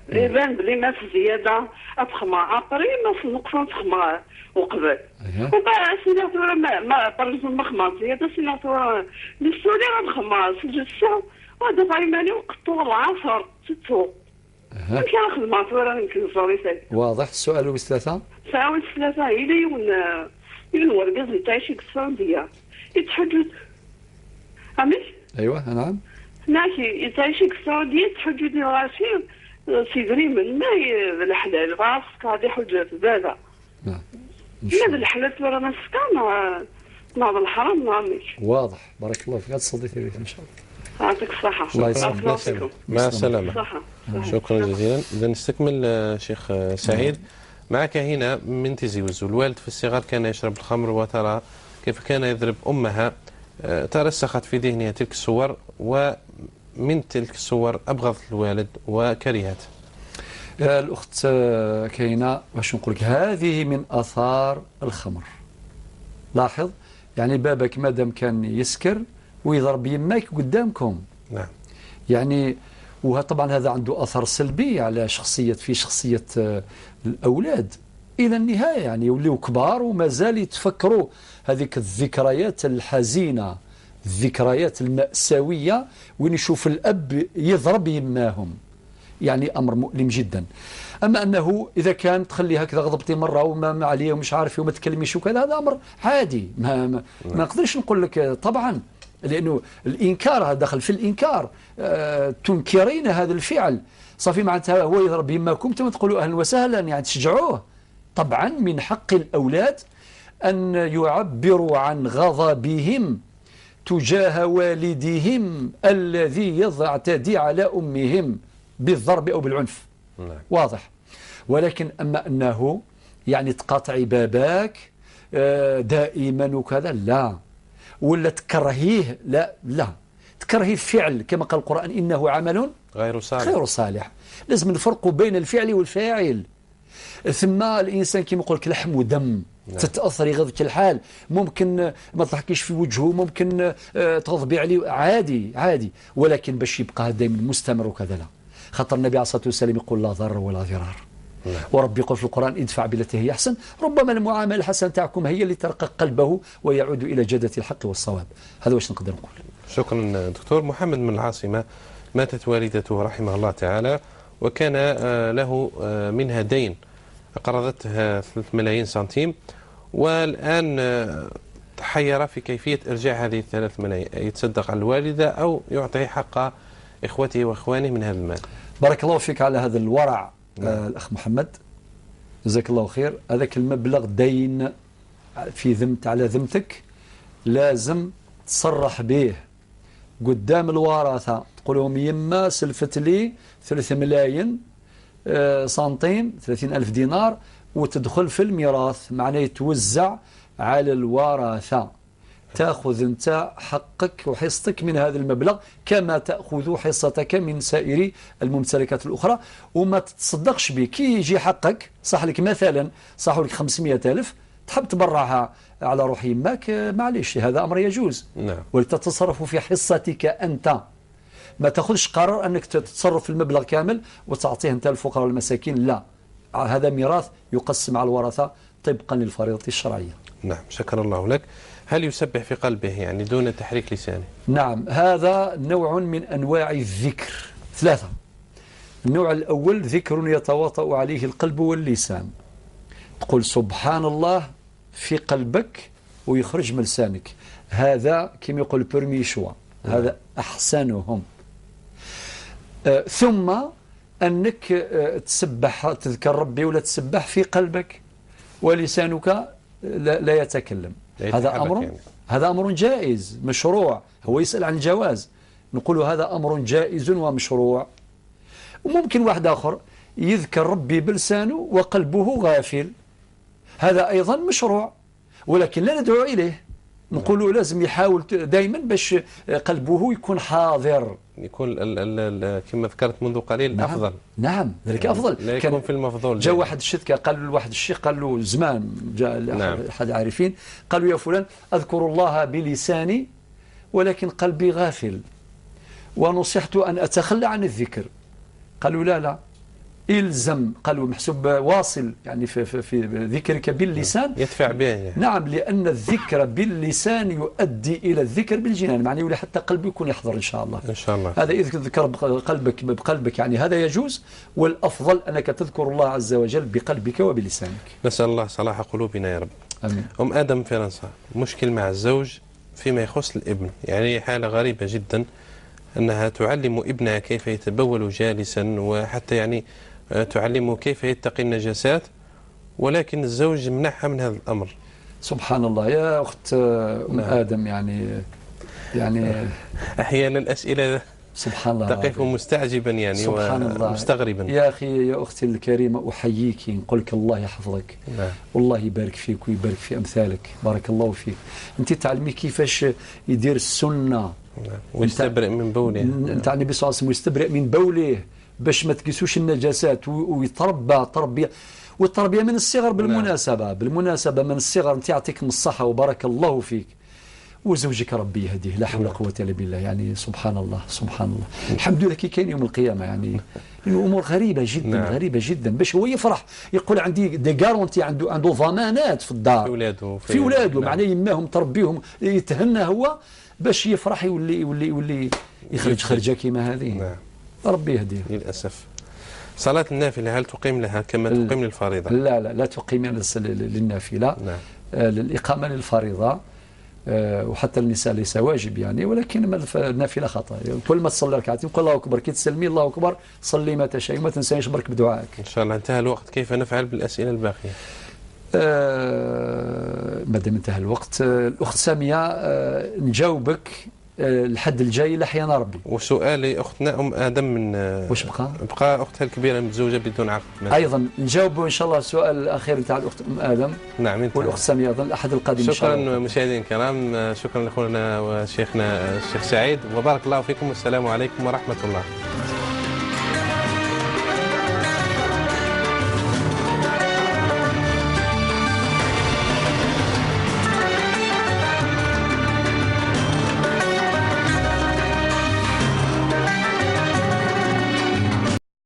يبان بلي ما في زيادة أفخمة عطري ما في نقصان فخمة وقبل. وبقى سيناتورا ما برز المخمة زيادة سيناتورا للسوري غنخمة سجل الساو وهذا فايماني وقطو العصر ستو. يمكن ناخذ ماتورا يمكن صوري. واضح. السؤال والثلاثة. سؤال والثلاثة إلي ورقز نتاعي شي قصان ديال يتحدد. عميش؟ أيوة. نعم. ناكي نتاعي شي قصان ديال يتحدد راسي سيدري من ما الحلال راسك هذه حجة زادة. نعم. لا الحلال ولا مسكان مع الحرام نعمش. واضح. بارك الله فيك. صديقي بك إن شاء الله. يعطيك الصحة. الله يسلمك. مع السلامة. صحة. شكرا جزيلا. إذا نستكمل شيخ سعيد. معك هنا من تزوج الوالد في الصغر كان يشرب الخمر، وترى كيف كان يضرب أمها. ترسخت في ذهنها تلك الصور، ومن تلك الصور أبغض الوالد وكرهت. الأخت كاينة باش نقول لك هذه من آثار الخمر. لاحظ يعني بابك مادام كان يسكر ويضرب يماك قدامكم. نعم. يعني وطبعا هذا عنده أثر سلبي على شخصية الأولاد إلى النهاية، يعني يوليوا كبار وما زال يتفكروا هذيك الذكريات الحزينة، الذكريات المأساوية وين يشوف الأب يضرب يماهم، يعني أمر مؤلم جدا. أما أنه إذا كان تخلي هكذا غضبتي مرة وما عليه ومش عارف وما تكلميش وكذا، هذا أمر عادي. ما نقدرش نقول لك طبعا، لأنه الإنكار هذا دخل في الإنكار. تنكرين هذا الفعل صافي معناتها هو يضرب يماكم انتم تقولوا أهلا وسهلا، يعني تشجعوه. طبعا من حق الأولاد أن يعبروا عن غضبهم تجاه والدهم الذي يعتدي على أمهم بالضرب أو بالعنف. واضح. ولكن أما أنه يعني تقاطعي باباك دائما وكذا، لا. ولا تكرهيه، لا تكرهي الفعل كما قال القرآن إنه عمل غير صالح. لازم نفرقوا بين الفعل والفاعل. ثم الإنسان كما يقول لك لحم ودم، تتأثري غضبة الحال، ممكن ما تضحكيش في وجهه، ممكن تغضبي عليه، عادي، ولكن باش يبقى دائما مستمر وكذا لا. خاطر النبي عليه الصلاة والسلام يقول لا ضرر ولا ضرار. وربي يقول في القرآن ادفع بالتي هي أحسن، ربما المعاملة الحسنة تاعكم هي اللي ترقق قلبه ويعود إلى جادة الحق والصواب. هذا واش نقدر نقول. شكرا دكتور. محمد من العاصمة، ماتت والدته رحمه الله تعالى، وكان له منها دين قرضتها 3 ملايين سنتيم، والآن تحير في كيفية إرجاع هذه 3 ملايين، يتصدق على الوالدة أو يعطي حق إخوته وإخوانه من هذا المال. بارك الله فيك على هذا الورع. الأخ محمد جزاك الله خير. هذاك المبلغ دين على ذمتك، لازم تصرح به قدام الورثة، تقول لهم يما سلفت لي 3 ملايين سنتيم 30,000 دينار، وتدخل في الميراث، معناه يتوزع على الورثة. تأخذ أنت حقك وحصتك من هذا المبلغ كما تأخذ حصتك من سائر الممتلكات الأخرى، وما تتصدقش به. كي يجي حقك صح لك مثلا صحوا لك 500,000 تحب تبرعها على روح يماك، معليش، هذا أمر يجوز. ولتتصرف في حصتك أنت، ما تأخذش قرار أنك تتصرف في المبلغ كامل وتعطيه أنت الفقراء والمساكين، لا. هذا ميراث يقسم على الورثة طبقا للفريضة الشرعية. نعم، شكر الله لك. هل يسبح في قلبه يعني دون تحريك لسانه؟ نعم، هذا نوع من أنواع الذكر 3. النوع الأول ذكر يتواطأ عليه القلب واللسان، تقول سبحان الله في قلبك ويخرج من لسانك، هذا كما يقول بيرمي شوا، هذا أحسنهم. ثم أنك تسبح تذكر ربي ولا تسبح في قلبك ولسانك لا يتكلم، هذا أمر جائز مشروع. هو يسأل عن الجواز، نقول هذا أمر جائز ومشروع. وممكن واحد آخر يذكر ربي بلسانه وقلبه غافل، هذا أيضا مشروع، ولكن لا ندعو إليه، نقول لازم يحاول دائما باش قلبه يكون حاضر، يكون كما ذكرت منذ قليل. نعم. أفضل. نعم، ذلك أفضل. لا يكون في المفضول. جاء واحد الشتكى قال له واحد الشيخ، قال له زمان جاء أحد العارفين قالوا يا فلان أذكر الله بلساني ولكن قلبي غافل، ونصحت أن أتخلى عن الذكر. قالوا لا إلزم، قالوا محسوب واصل يعني في ذكرك باللسان يدفع به يعني. نعم، لأن الذكر باللسان يؤدي إلى الذكر بالجنان، معناه يولي حتى قلبه يكون يحضر إن شاء الله. إن شاء الله. هذا إذا ذكر بقلبك يعني هذا يجوز، والأفضل أنك تذكر الله عز وجل بقلبك وبلسانك. نسأل الله صلاح قلوبنا يا رب. أمين. آدم فرنسا، مشكل مع الزوج فيما يخص الابن، يعني حالة غريبة جدا أنها تعلم ابنها كيف يتبول جالسا، وحتى يعني تعلمه كيف يتقي النجاسات، ولكن الزوج منعها من هذا الأمر. سبحان الله يا أخت آدم، يعني أحيانا الأسئلة سبحان الله تقف مستعجبا يعني سبحان الله ومستغربا. يا أخي يا أختي الكريمة أحييك، نقول لك الله يحفظك. والله يبارك فيك ويبارك في أمثالك، بارك الله فيك. أنت تعلمي كيفاش يدير السنة ويستبرئ من بوله. أنت النبي صلى الله عليه وسلم يستبرئ من بوله باش ما تقيسوش النجاسات، ويتربى تربية، والتربية من الصغر بالمناسبة من الصغر. أنت يعطيكم الصحة وبارك الله فيك، وزوجك ربي يهديه، لا حول ولا قوة إلا بالله. يعني سبحان الله سبحان الله. الحمد لله كي كاين يوم القيامة، يعني أمور غريبة جدا. غريبة جدا، باش هو يفرح يقول عندي دي جارونتي، عنده ضمانات في الدار في ولاده معناه يماهم تربيهم، يتهنى هو باش يفرح يولي يخرج خرجة كيما هذه. ربي يهديه. للأسف. صلاة النافلة هل تقيم لها كما تقيم للفريضة؟ لا تقيم للنافلة. الإقامة للفريضة وحتى النساء ليس واجب يعني، ولكن النافلة خطأ. كل ما تصلي ركعتين قل الله أكبر، كي تسلمي الله أكبر صلي ما تشاء، وما تنسانيش برك بدعائك. إن شاء الله. انتهى الوقت، كيف نفعل بالأسئلة الباقية؟ ما دام انتهى الوقت الأخت سامية نجاوبك الحد الجاي لا حيانا ربي. وسؤال اختنا ادم من واش بقى اختها الكبيره متزوجه بدون عقد ايضا نجاوب ان شاء الله السؤال الاخير نتاع الاخت ادم. نعم والاخت ساميه ايضا الاحد القادم ان شاء الله. شكرا مشاهدينا الكرام، شكرا لاخونا وشيخنا الشيخ سعيد، وبارك الله فيكم والسلام عليكم ورحمه الله.